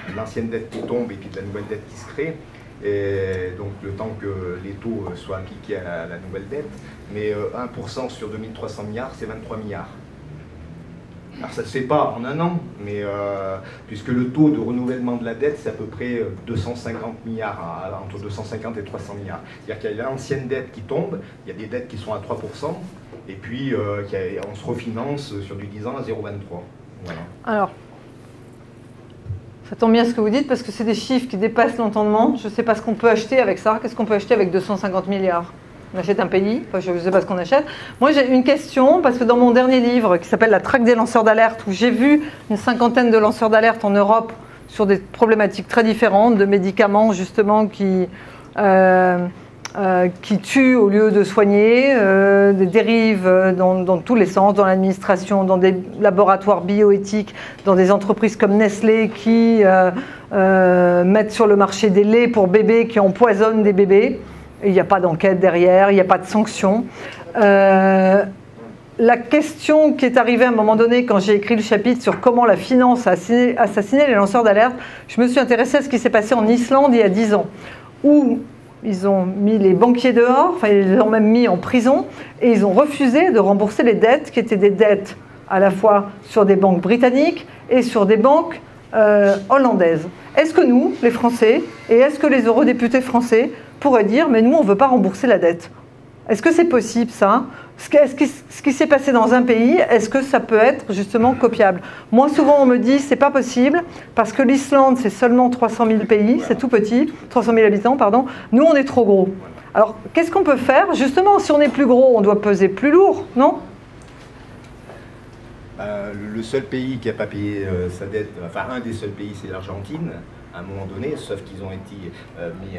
de l'ancienne dette qui tombe et puis de la nouvelle dette qui se crée. Et donc le temps que les taux soient appliqués à la nouvelle dette, mais 1% sur 2300 milliards, c'est 23 milliards. Alors ça ne se fait pas en 1 an, mais puisque le taux de renouvellement de la dette, c'est à peu près 250 milliards, entre 250 et 300 milliards. C'est-à-dire qu'il y a l'ancienne dette qui tombe, il y a des dettes qui sont à 3%, et puis on se refinance sur du 10 ans à 0,23. Voilà. Alors, ça tombe bien ce que vous dites, parce que c'est des chiffres qui dépassent l'entendement. Je ne sais pas ce qu'on peut acheter avec ça. Qu'est-ce qu'on peut acheter avec 250 milliards? On achète un pays, enfin, je ne sais pas ce qu'on achète. Moi j'ai une question, parce que dans mon dernier livre qui s'appelle La traque des lanceurs d'alerte, où j'ai vu une 50aine de lanceurs d'alerte en Europe sur des problématiques très différentes, de médicaments justement qui tuent au lieu de soigner, des dérives dans tous les sens, dans l'administration, dans des laboratoires bioéthiques, dans des entreprises comme Nestlé qui mettent sur le marché des laits pour bébés qui empoisonnent des bébés. Il n'y a pas d'enquête derrière, il n'y a pas de sanctions. La question qui est arrivée à un moment donné, quand j'ai écrit le chapitre sur comment la finance a assassiné les lanceurs d'alerte, je me suis intéressée à ce qui s'est passé en Islande il y a 10 ans, où ils ont mis les banquiers dehors, enfin ils les ont même mis en prison, et ils ont refusé de rembourser les dettes, qui étaient des dettes à la fois sur des banques britanniques et sur des banques hollandaises. Est-ce que nous, les Français, et est-ce que les eurodéputés français pourraient dire « mais nous, on ne veut pas rembourser la dette ». Est-ce que c'est possible, ça? Ce qui s'est passé dans un pays, est-ce que ça peut être justement copiable? Moi, souvent, on me dit « c'est pas possible, parce que l'Islande, c'est seulement 300 000 pays, c'est tout petit, 300 000 habitants, pardon. Nous, on est trop gros. » Alors, qu'est-ce qu'on peut faire? Justement, si on est plus gros, on doit peser plus lourd, non? Le seul pays qui n'a pas payé sa dette, enfin un des seuls pays, c'est l'Argentine, à un moment donné, sauf qu'ils ont été mis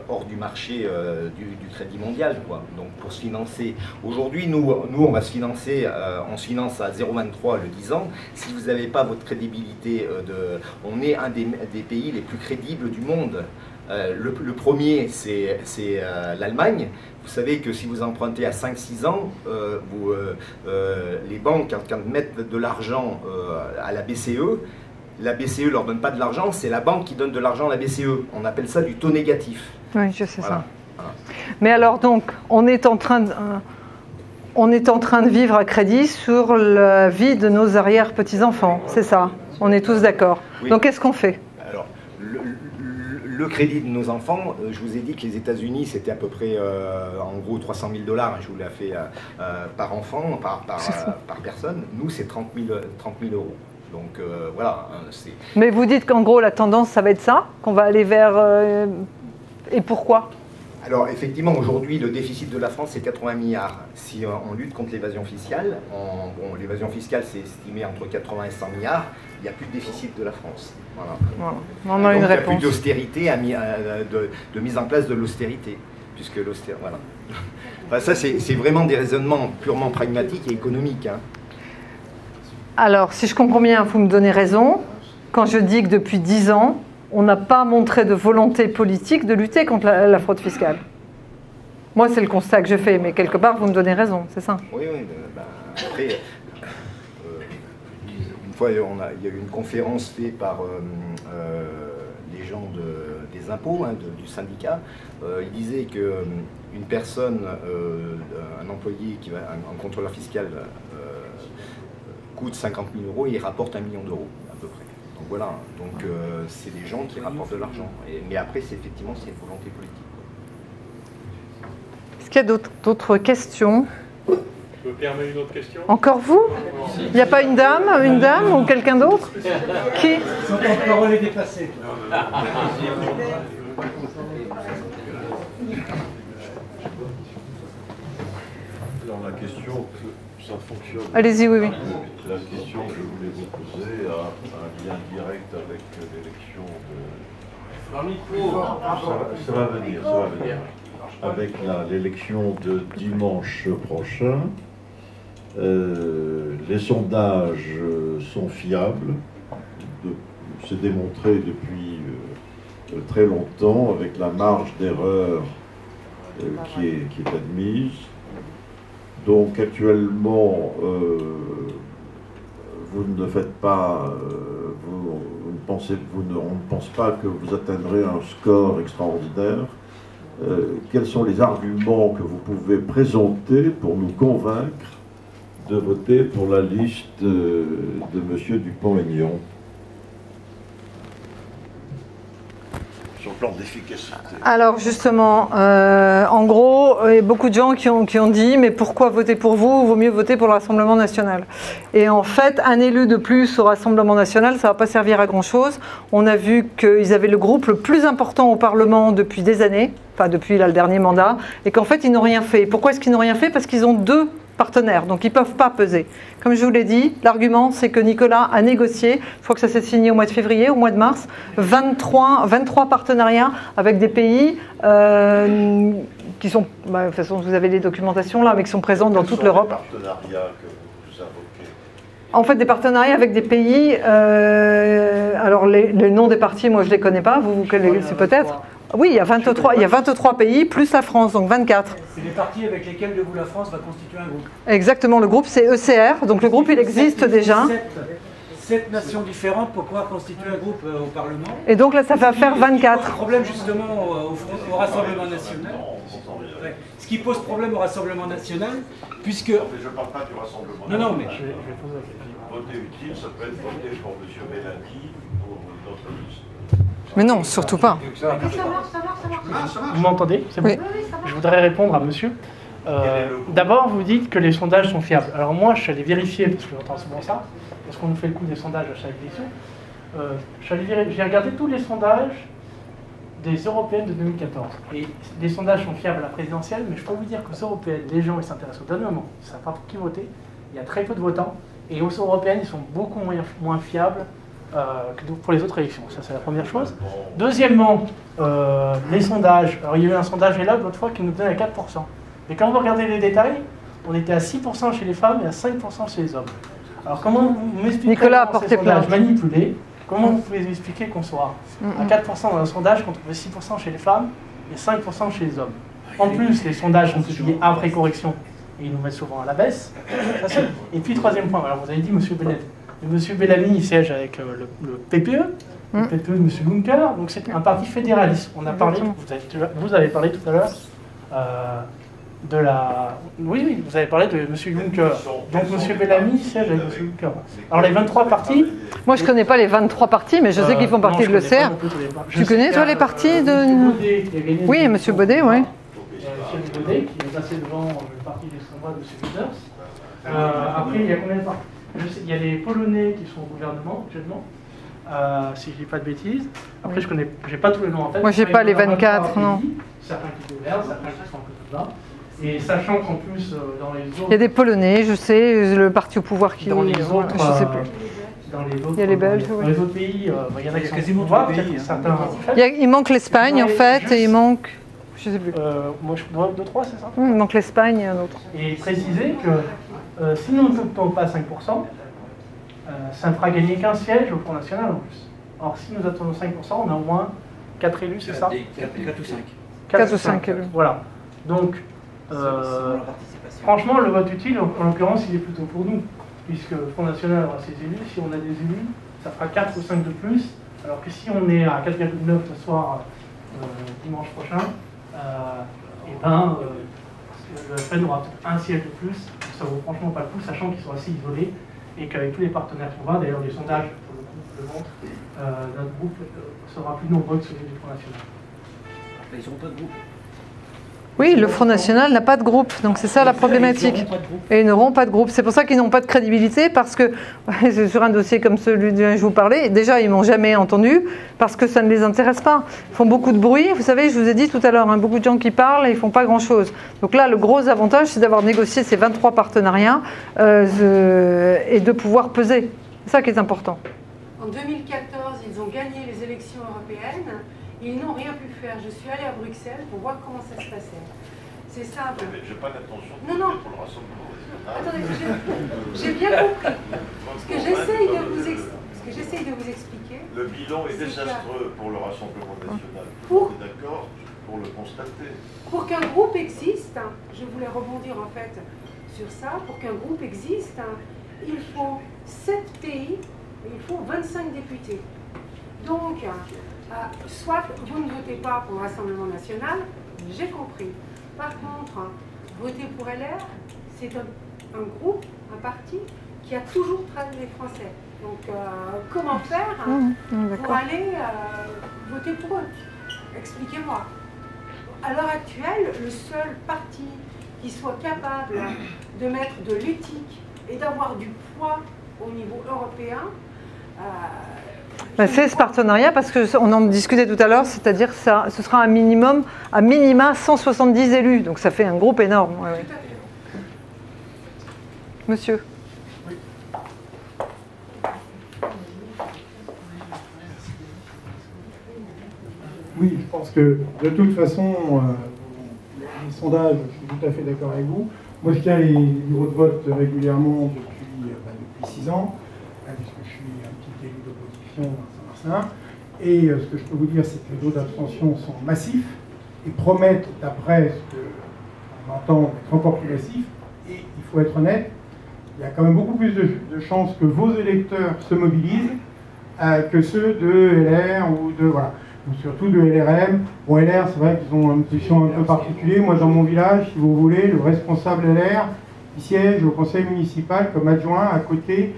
hors du marché du crédit mondial, quoi. Donc pour se financer, aujourd'hui nous on va se financer, on se finance à 0,23 le 10 ans. Si vous n'avez pas votre crédibilité, on est un des pays les plus crédibles du monde. Le premier, c'est l'Allemagne. Vous savez que si vous empruntez à 5-6 ans, les banques, quand elles mettent de l'argent à la BCE ne leur donne pas de l'argent, c'est la banque qui donne de l'argent à la BCE. On appelle ça du taux négatif. Oui, je sais voilà. Ça. Voilà. Mais alors donc, on est en train de vivre à crédit sur la vie de nos arrière-petits-enfants, c'est ça? On est tous d'accord. Oui. Donc qu'est-ce qu'on fait? Alors, le crédit de nos enfants, je vous ai dit que les États-Unis, c'était à peu près, en gros, 300 000 $, je vous l'ai fait par enfant, par personne. Nous, c'est 30 000 €. Donc voilà. Mais vous dites qu'en gros, la tendance, ça va être ça? Qu'on va aller vers... Et pourquoi? Alors effectivement, aujourd'hui, le déficit de la France, c'est 80 milliards. Si on lutte contre l'évasion fiscale, bon, l'évasion fiscale, c'est estimé entre 80 et 100 milliards, il n'y a plus de déficit de la France. Voilà. On a une réponse. Il n'y a plus d'austérité, de mise en place de l'austérité. Puisque l'austérité, voilà. Enfin, ça, c'est vraiment des raisonnements purement pragmatiques et économiques. Hein. Alors, si je comprends bien, vous me donnez raison, quand je dis que depuis 10 ans, on n'a pas montré de volonté politique de lutter contre la fraude fiscale. Moi, c'est le constat que je fais, mais quelque part, vous me donnez raison, c'est ça? Oui, oui. Après, une fois, il y a eu une conférence faite par les gens des impôts, hein, du syndicat. Ils disaient qu'une personne, un employé, un contrôleur fiscal, coûte 50 000 €, et il rapporte 1 million d'euros à peu près. Donc voilà, donc c'est des gens qui rapportent de l'argent. Mais après, effectivement, c'est une volonté politique. Est-ce qu'il y a d'autres questions? Je me permets une autre question? Encore vous? Il n'y a pas une dame ou quelqu'un d'autre? Qui? La parole est dépassée. Alors la question, ça fonctionne. Allez-y, oui. La question que je voulais vous poser a un lien direct avec l'élection de... Ça va venir. avec l'élection de dimanche prochain. Les sondages sont fiables, c'est démontré depuis très longtemps, avec la marge d'erreur qui est admise. Donc actuellement, vous ne faites pas, on ne pense pas que vous atteindrez un score extraordinaire. Quels sont les arguments que vous pouvez présenter pour nous convaincre de voter pour la liste de M. Dupont-Aignan sur le plan d'efficacité? Alors justement, en gros, il y a beaucoup de gens qui ont dit « mais pourquoi voter pour vous? Il vaut mieux voter pour le Rassemblement national ». Et en fait, un élu de plus au Rassemblement national, ça ne va pas servir à grand-chose. On a vu qu'ils avaient le groupe le plus important au Parlement depuis des années, enfin depuis là, le dernier mandat, et qu'en fait, ils n'ont rien fait. Pourquoi est-ce qu'ils n'ont rien fait? Parce qu'ils ont 2 partenaires, donc ils ne peuvent pas peser. Comme je vous l'ai dit, l'argument, c'est que Nicolas a négocié, je crois que ça s'est signé au mois de février, au mois de mars, 23 partenariats avec des pays qui sont, de toute façon, vous avez les documentations là, mais qui sont présents dans toute l'Europe. Quels sont les partenariats que vous invoquez? En fait, des partenariats avec des pays, alors les noms des partis, moi je ne les connais pas, vous connaissez peut-être. Oui, il y a 23 pays, plus la France, donc 24. C'est les partis avec lesquels de vous la France va constituer un groupe. Exactement, le groupe c'est ECR, donc le groupe il existe déjà. 7 nations différentes pour pouvoir constituer un groupe au Parlement. Et donc là ça va faire 24. Ce qui pose problème justement au Rassemblement national. Ce qui pose problème au Rassemblement national, puisque... Je ne parle pas du Rassemblement national. Non, mais... Voter utile, ça peut être voter pour M. Bellamy, pour d'autres listes. Mais non, surtout pas. Vous m'entendez? C'est bon. Oui. Je voudrais répondre à monsieur. D'abord, vous dites que les sondages sont fiables. Alors moi, je suis allé vérifier, parce que j'entends souvent ça, parce qu'on nous fait le coup des sondages à chaque élection. J'ai regardé tous les sondages des européennes de 2014. Et les sondages sont fiables à la présidentielle, mais je peux vous dire qu'aux européennes, les gens ils s'intéressent au dernier moment. Ils ne savent pas pour qui voter. Il y a très peu de votants. Et aux européennes, ils sont beaucoup moins fiables que pour les autres élections. Ça, c'est la première chose. Deuxièmement, les sondages. Alors, il y a eu un sondage là l'autre fois qui nous donnait à 4%. Mais quand vous regardez les détails, on était à 6% chez les femmes et à 5% chez les hommes. Alors, comment vous m'expliquez Nicolas a porté plainte. Manipulés, comment vous pouvez expliquer qu'on soit à 4% dans un sondage, qu'on trouve 6% chez les femmes et 5% chez les hommes? En plus, les sondages sont publiés après correction et ils nous mettent souvent à la baisse. Et puis, troisième point, alors vous avez dit M. Bellamy. M. Bellamy, il siège avec le PPE, le PPE de M. Juncker, donc c'est un parti fédéraliste. On a parlé, vous avez parlé tout à l'heure de la... Oui, vous avez parlé de M. Juncker. Donc M. Bellamy siège avec M. Juncker. Alors les 23 partis... Moi je ne connais pas les 23 partis, mais je sais qu'ils font partie de l'ECR. Tu connais toi les partis de... Oui, M. Baudet, oui. M. Baudet, qui est passé devant le parti d'extrême droite de M. Wilders. Après, il y a combien de partis? Il y a les Polonais qui sont au gouvernement actuellement, si je ne dis pas de bêtises. Après, je connais, j'ai pas tous les noms en tête. Moi, j'ai pas les 24, non. Certains qui gouvernent, certains qui sont un peu plus bas. Et sachant qu'en plus, dans les autres... Il y a des Polonais, je sais, le parti au pouvoir qui... Dans les autres... je sais plus. Il y a les Belges, dans les autres pays, il y en a qui sont quasiment trois pays. Il manque l'Espagne, en fait, et il manque... Je sais plus. Moi, je dois 2-3, c'est ça? Il manque l'Espagne et un autre. Et préciser que si nous ne votons pas 5%, ça ne fera gagner qu'un siège au Front National en plus. Or, si nous attendons 5%, on a au moins 4 élus, c'est ça? 4 ou 5. 4 ou 5 élus. Voilà. Donc, franchement, le vote utile, en l'occurrence, il est plutôt pour nous. Puisque le Front National aura ses élus. Si on a des élus, ça fera 4 ou 5 de plus. Alors que si on est à 4,9 ce soir, dimanche prochain, le FN aura peut-être un siège de plus, ça vaut franchement pas le coup, sachant qu'ils sont assez isolés et qu'avec tous les partenaires qu'on va, d'ailleurs les sondages pour le coup le montrent, notre groupe sera plus nombreux que celui du Front National. Ils n'ont pas de groupe. Oui, le Front National n'a pas de groupe, donc c'est ça la problématique. Et ils n'auront pas de groupe. C'est pour ça qu'ils n'ont pas de crédibilité, parce que sur un dossier comme celui dont je vous parlais, déjà ils m'ont jamais entendu, parce que ça ne les intéresse pas. Ils font beaucoup de bruit, vous savez, je vous ai dit tout à l'heure, hein, beaucoup de gens qui parlent et ils ne font pas grand-chose. Donc là, le gros avantage, c'est d'avoir négocié ces 23 partenariats et de pouvoir peser. C'est ça qui est important. En 2014, ils ont gagné les élections européennes. Ils n'ont rien pu faire. Je suis allée à Bruxelles pour voir comment ça se passait. C'est simple. Je n'ai pas l'intention de non, non. pour le Rassemblement national. Attendez, j'ai bien compris. Ce que j'essaye de vous expliquer... Le bilan est désastreux pour le Rassemblement national. Pour... Vous êtes d'accord pour le constater. Pour qu'un groupe existe, je voulais rebondir en fait sur ça, pour qu'un groupe existe, il faut 7 pays, il faut 25 députés. Donc, soit vous ne votez pas pour le Rassemblement national, j'ai compris. Par contre, voter pour LR, c'est un groupe, un parti qui a toujours trahi les Français. Donc, comment faire pour aller voter pour eux? Expliquez-moi. À l'heure actuelle, le seul parti qui soit capable de mettre de l'éthique et d'avoir du poids au niveau européen... c'est ce partenariat, parce qu'on en discutait tout à l'heure, c'est-à-dire que ce sera un minimum, à minima 170 élus, donc ça fait un groupe énorme. Ouais, ouais. Monsieur. Oui, je pense que de toute façon, les sondages, je suis tout à fait d'accord avec vous. Moi, je tiens les bureaux de vote régulièrement depuis 6 ans, puisque je suis un petit élu d'opposition dans Saint-Martin. Et ce que je peux vous dire, c'est que les taux d'abstention sont massifs et promettent, d'après ce qu'on entend, d'être encore plus massifs. Et il faut être honnête, il y a quand même beaucoup plus de chances que vos électeurs se mobilisent que ceux de LR ou de... Voilà. Ou surtout de LRM. Bon, LR, c'est vrai qu'ils ont une position un peu particulière. Moi, dans mon village, si vous voulez, le responsable LR, il siège au conseil municipal comme adjoint à côté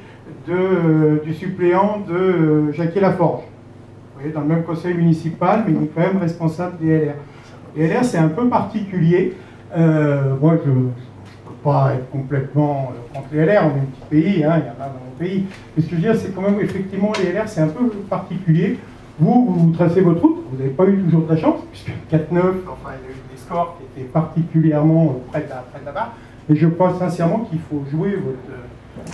du suppléant de Jacquier Laforge. Vous voyez, dans le même conseil municipal, mais il est quand même responsable des LR. Les LR, c'est un peu particulier. Moi, je ne peux pas être complètement contre les LR. On est un petit pays, hein, il y en a dans mon pays. Mais ce que je veux dire, c'est quand même, effectivement, les LR, c'est un peu particulier. Vous tracez votre route, vous n'avez pas eu toujours de la chance, puisque 4-9, enfin, il y a eu des scores qui étaient particulièrement près de la barre. Mais je crois sincèrement qu'il faut jouer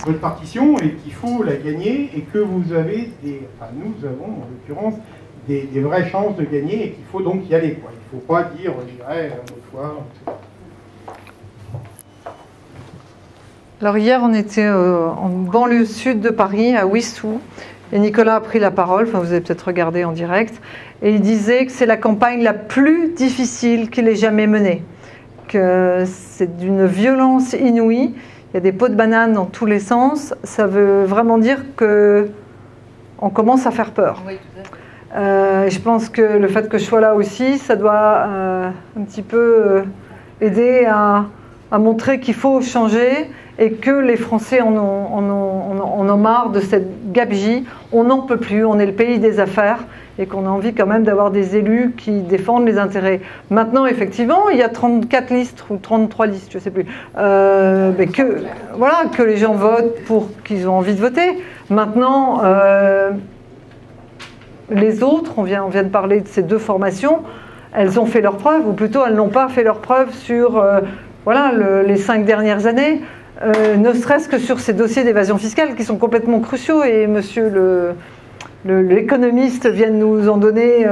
votre partition et qu'il faut la gagner et que vous avez enfin, nous avons en l'occurrence des vraies chances de gagner et qu'il faut donc y aller, quoi. Il ne faut pas dire, j'irai une autre fois, etc. Alors hier, on était en banlieue sud de Paris, à Wissous. Et Nicolas a pris la parole, enfin vous avez peut-être regardé en direct, et il disait que c'est la campagne la plus difficile qu'il ait jamais menée, que c'est d'une violence inouïe, il y a des pots de banane dans tous les sens, ça veut vraiment dire qu'on commence à faire peur. Oui, tout à fait. Je pense que le fait que je sois là aussi, ça doit un petit peu aider à montrer qu'il faut changer, et que les Français en ont marre de cette gabegie. On n'en peut plus, on est le pays des affaires, et qu'on a envie quand même d'avoir des élus qui défendent les intérêts. Maintenant, effectivement, il y a 34 listes, ou 33 listes, je ne sais plus, mais que les gens votent pour qu'ils ont envie de voter. Maintenant, les autres, on vient de parler de ces deux formations, elles ont fait leurs preuves, ou plutôt elles n'ont pas fait leurs preuves sur les 5 dernières années. Ne serait-ce que sur ces dossiers d'évasion fiscale qui sont complètement cruciaux, et monsieur l'économiste vient de nous en donner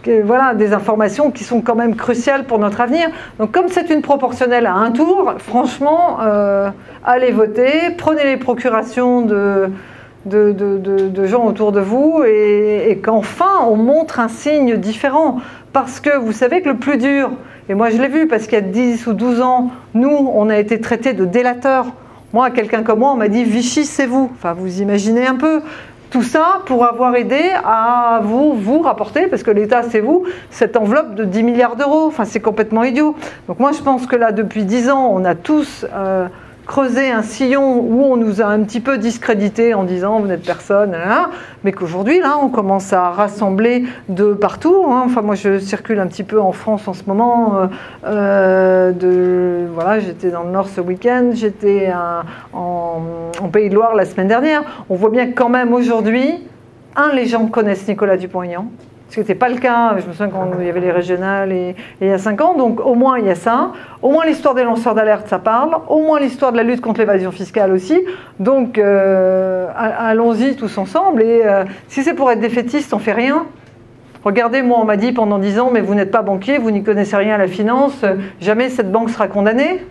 des informations qui sont quand même cruciales pour notre avenir. Donc comme c'est une proportionnelle à un tour, franchement, allez voter, prenez les procurations de gens autour de vous, et qu'enfin on montre un signe différent. Parce que vous savez que le plus dur, et moi je l'ai vu parce qu'il y a 10 ou 12 ans, nous on a été traités de délateurs. Moi, quelqu'un comme moi, on m'a dit Vichy c'est vous. Enfin vous imaginez un peu. Tout ça pour avoir aidé à vous rapporter, parce que l'État c'est vous, cette enveloppe de 10 milliards d'euros. Enfin c'est complètement idiot. Donc moi je pense que là depuis 10 ans, on a tous... creuser un sillon où on nous a un petit peu discrédité en disant vous n'êtes personne, mais qu'aujourd'hui là on commence à rassembler de partout. Enfin moi je circule un petit peu en France en ce moment, j'étais dans le Nord ce week-end, j'étais en Pays de Loire la semaine dernière. On voit bien que quand même aujourd'hui, les gens connaissent Nicolas Dupont-Aignan. Ce qui n'était pas le cas, je me souviens quand il y avait les régionales et il y a 5 ans, donc au moins il y a ça, au moins l'histoire des lanceurs d'alerte ça parle, au moins l'histoire de la lutte contre l'évasion fiscale aussi, donc allons-y tous ensemble, et si c'est pour être défaitiste, on fait rien. Regardez, moi on m'a dit pendant 10 ans, mais vous n'êtes pas banquier, vous n'y connaissez rien à la finance, jamais cette banque sera condamnée.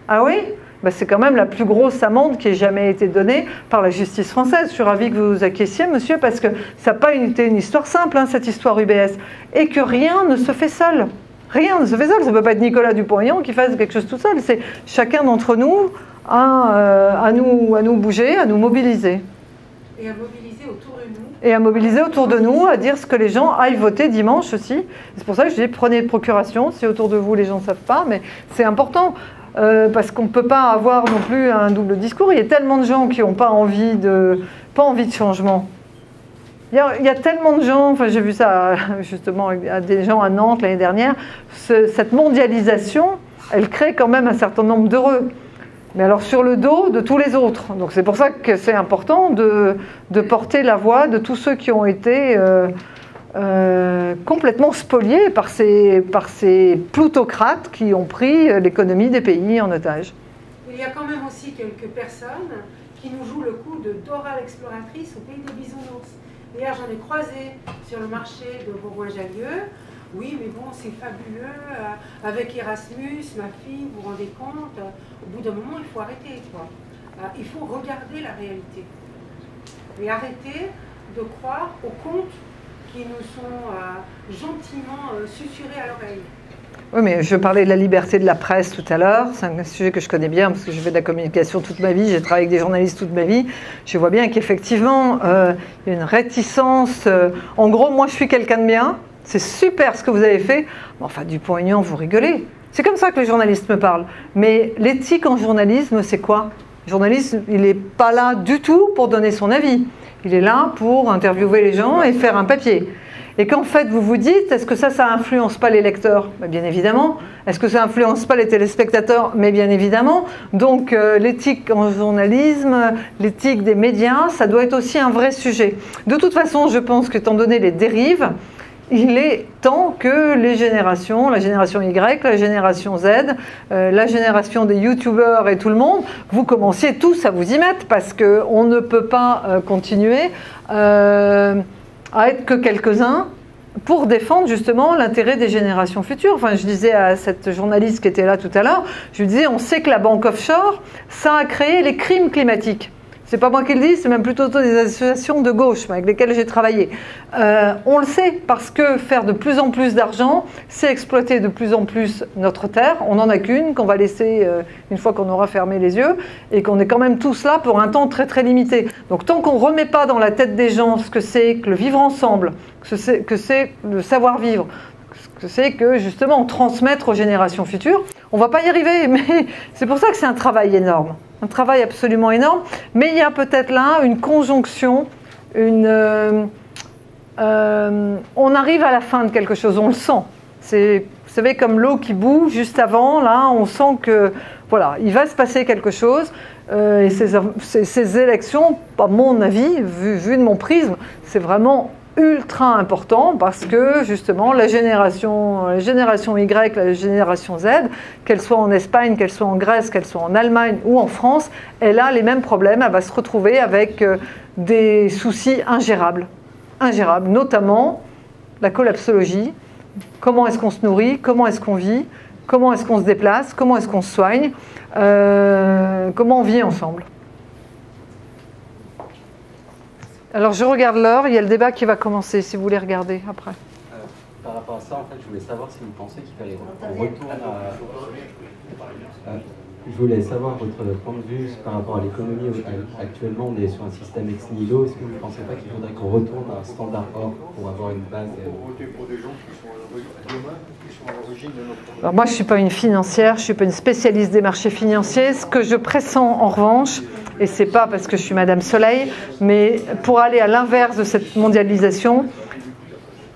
Ah oui? Ben, c'est quand même la plus grosse amende qui ait jamais été donnée par la justice française. Je suis ravie que vous vous acquiesciez, monsieur, parce que ça n'a pas été une histoire simple, hein, cette histoire UBS. Et que rien ne se fait seul. Rien ne se fait seul. Ça ne peut pas être Nicolas Dupont-Aignan qui fasse quelque chose tout seul. C'est chacun d'entre nous à nous bouger, à nous mobiliser. Et à mobiliser autour de nous. Et à mobiliser autour de nous, à dire ce que les gens aillent voter dimanche aussi. C'est pour ça que je dis prenez de procuration, si autour de vous les gens ne savent pas, mais c'est important. Parce qu'on ne peut pas avoir non plus un double discours. Il y a tellement de gens qui n'ont pas envie de changement. Il y a tellement de gens, enfin j'ai vu ça justement à des gens à Nantes l'année dernière, cette mondialisation, elle crée quand même un certain nombre d'heureux. Mais alors sur le dos de tous les autres. Donc c'est pour ça que c'est important de porter la voix de tous ceux qui ont été complètement spoliés par ces plutocrates qui ont pris l'économie des pays en otage. Il y a quand même aussi quelques personnes qui nous jouent le coup de Dora l'exploratrice au pays des bisounours. Hier, j'en ai croisé sur le marché de Bourgoin-Jallieu. Oui, mais bon, c'est fabuleux. Avec Erasmus, ma fille, vous vous rendez compte, au bout d'un moment, il faut arrêter, quoi. Il faut regarder la réalité. Et arrêter de croire aux contes qui nous sont gentiment susurrés à l'oreille. Oui, mais je parlais de la liberté de la presse tout à l'heure. C'est un sujet que je connais bien parce que j'ai fait de la communication toute ma vie. J'ai travaillé avec des journalistes toute ma vie. Je vois bien qu'effectivement, il y a une réticence. En gros, moi, je suis quelqu'un de bien. C'est super ce que vous avez fait. Enfin, Dupont-Aignan, vous rigolez. C'est comme ça que les journalistes me parlent. Mais l'éthique en journalisme, c'est quoi? Le journaliste, il n'est pas là du tout pour donner son avis. Il est là pour interviewer les gens et faire un papier. Et qu'en fait, vous vous dites, est-ce que ça influence pas les lecteurs? Bien évidemment. Est-ce que ça influence pas les téléspectateurs? Mais bien évidemment. Donc l'éthique en journalisme, l'éthique des médias, ça doit être aussi un vrai sujet. De toute façon, je pense qu'étant donné les dérives, il est temps que les générations, la génération Y, la génération Z, la génération des youtubeurs et tout le monde, vous commenciez tous à vous y mettre parce qu'on ne peut pas continuer à être que quelques-uns pour défendre justement l'intérêt des générations futures. Enfin, je disais à cette journaliste qui était là tout à l'heure, je lui disais, on sait que la banque offshore, ça a créé les crimes climatiques. C'est pas moi qui le dis, c'est même plutôt des associations de gauche avec lesquelles j'ai travaillé. On le sait parce que faire de plus en plus d'argent, c'est exploiter de plus en plus notre terre. On n'en a qu'une, qu'on va laisser une fois qu'on aura fermé les yeux, et qu'on est quand même tous là pour un temps très très limité. Donc tant qu'on ne remet pas dans la tête des gens ce que c'est que le vivre ensemble, que c'est le savoir-vivre, que c'est que justement transmettre aux générations futures, on ne va pas y arriver, mais c'est pour ça que c'est un travail énorme. Un travail absolument énorme, mais il y a peut-être là une conjonction, on arrive à la fin de quelque chose, on le sent. C'est, vous savez, comme l'eau qui bout juste avant, là, on sent que, voilà, il va se passer quelque chose, et ces élections, à mon avis, vu de mon prisme, c'est vraiment ultra important parce que justement la génération Y, la génération Z, qu'elle soit en Espagne, qu'elle soit en Grèce, qu'elle soit en Allemagne ou en France, elle a les mêmes problèmes, elle va se retrouver avec des soucis ingérables, notamment la collapsologie, comment est-ce qu'on se nourrit, comment est-ce qu'on vit, comment est-ce qu'on se déplace, comment est-ce qu'on se soigne, comment on vit ensemble. Alors je regarde l'heure, il y a le débat qui va commencer, si vous voulez regarder après. Par rapport à ça, en fait, je voulais savoir si vous pensez qu'il fallait qu'on retourne à... Je voulais savoir votre point de vue par rapport à l'économie. Actuellement, on est sur un système ex nihilo. Est-ce que vous ne pensez pas qu'il faudrait qu'on retourne à un standard or pour avoir une base Alors moi, je ne suis pas une financière, je ne suis pas une spécialiste des marchés financiers. Ce que je pressens en revanche, et ce n'est pas parce que je suis Madame Soleil, mais pour aller à l'inverse de cette mondialisation,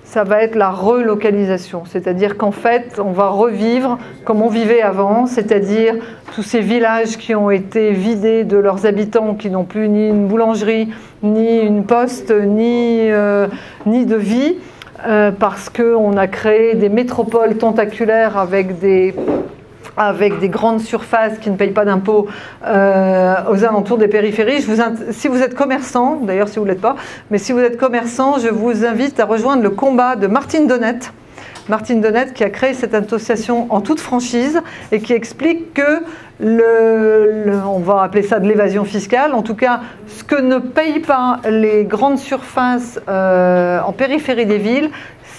ça va être la relocalisation. C'est-à-dire qu'en fait, on va revivre comme on vivait avant, c'est-à-dire tous ces villages qui ont été vidés de leurs habitants, qui n'ont plus ni une boulangerie, ni une poste, ni de vie, parce qu'on a créé des métropoles tentaculaires avec des avec des grandes surfaces qui ne payent pas d'impôts aux alentours des périphéries. Si vous êtes commerçant, d'ailleurs si vous ne l'êtes pas, mais si vous êtes commerçant, je vous invite à rejoindre le combat de Martine Donnette. Martine Donnette qui a créé cette association en toute franchise et qui explique que on va appeler ça de l'évasion fiscale, en tout cas ce que ne payent pas les grandes surfaces en périphérie des villes,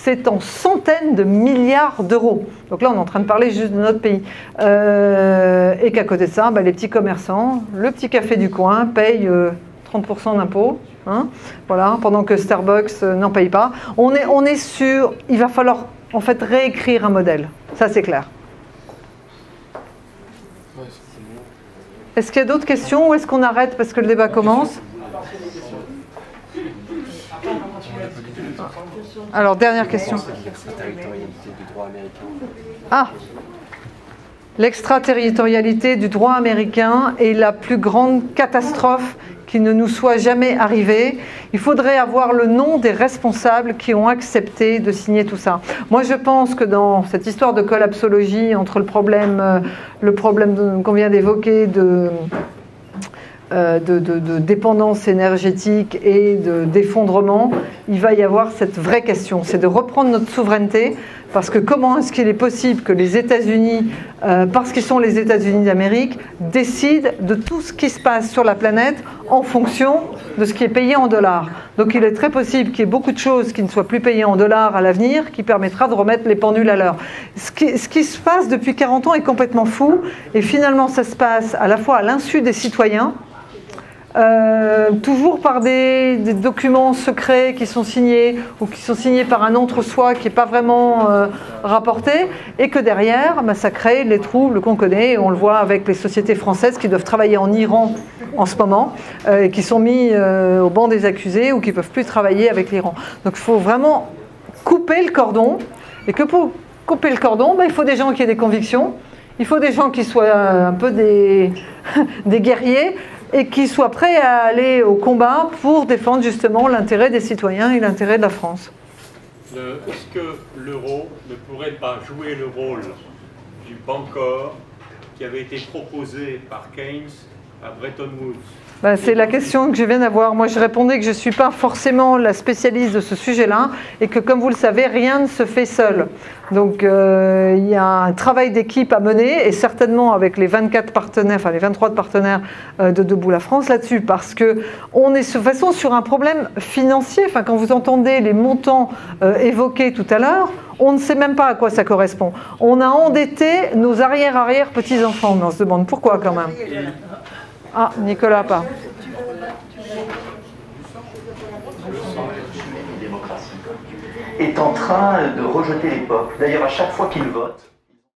c'est en centaines de milliards d'euros. Donc là, on est en train de parler juste de notre pays. Et qu'à côté de ça, les petits commerçants, le petit café du coin, payent 30% d'impôts. Hein, voilà, pendant que Starbucks n'en paye pas. On est sur... Il va falloir en fait réécrire un modèle. Ça, c'est clair. Est-ce qu'il y a d'autres questions ou est-ce qu'on arrête parce que le débat commence ? Alors, dernière question. Ah, l'extraterritorialité du droit américain est la plus grande catastrophe qui ne nous soit jamais arrivée. Il faudrait avoir le nom des responsables qui ont accepté de signer tout ça. Moi, je pense que dans cette histoire de collapsologie, entre le problème qu'on vient d'évoquer de dépendance énergétique et d'effondrement, il va y avoir cette vraie question, c'est de reprendre notre souveraineté, parce que comment est-ce qu'il est possible que les États-Unis, parce qu'ils sont les États-Unis d'Amérique, décident de tout ce qui se passe sur la planète en fonction de ce qui est payé en dollars. Donc il est très possible qu'il y ait beaucoup de choses qui ne soient plus payées en dollars à l'avenir, qui permettra de remettre les pendules à l'heure. Ce qui se passe depuis 40 ans est complètement fou, et finalement ça se passe à la fois à l'insu des citoyens, toujours par des documents secrets qui sont signés ou qui sont signés par un entre-soi qui n'est pas vraiment rapporté, et que derrière, ça crée les troubles qu'on connaît, et on le voit avec les sociétés françaises qui doivent travailler en Iran en ce moment, et qui sont mis au banc des accusés ou qui ne peuvent plus travailler avec l'Iran. Donc il faut vraiment couper le cordon, et que pour couper le cordon, il faut des gens qui aient des convictions, il faut des gens qui soient un peu des guerriers, et qui soient prêts à aller au combat pour défendre justement l'intérêt des citoyens et l'intérêt de la France. Est-ce que l'euro ne pourrait pas jouer le rôle du Bancor qui avait été proposé par Keynes à Bretton Woods? C'est la question que je viens d'avoir. Moi, je répondais que je ne suis pas forcément la spécialiste de ce sujet-là et que, comme vous le savez, rien ne se fait seul. Donc, il y a un travail d'équipe à mener, et certainement avec les 24 partenaires, enfin les 23 partenaires de Debout la France là-dessus, parce qu'on est de toute façon sur un problème financier. Enfin, quand vous entendez les montants évoqués tout à l'heure, on ne sait même pas à quoi ça correspond. On a endetté nos arrière-petits-enfants. On se demande pourquoi quand même. Ah, Nicolas, pas. Est en train de rejeter les peuples. D'ailleurs, à chaque fois qu'il vote,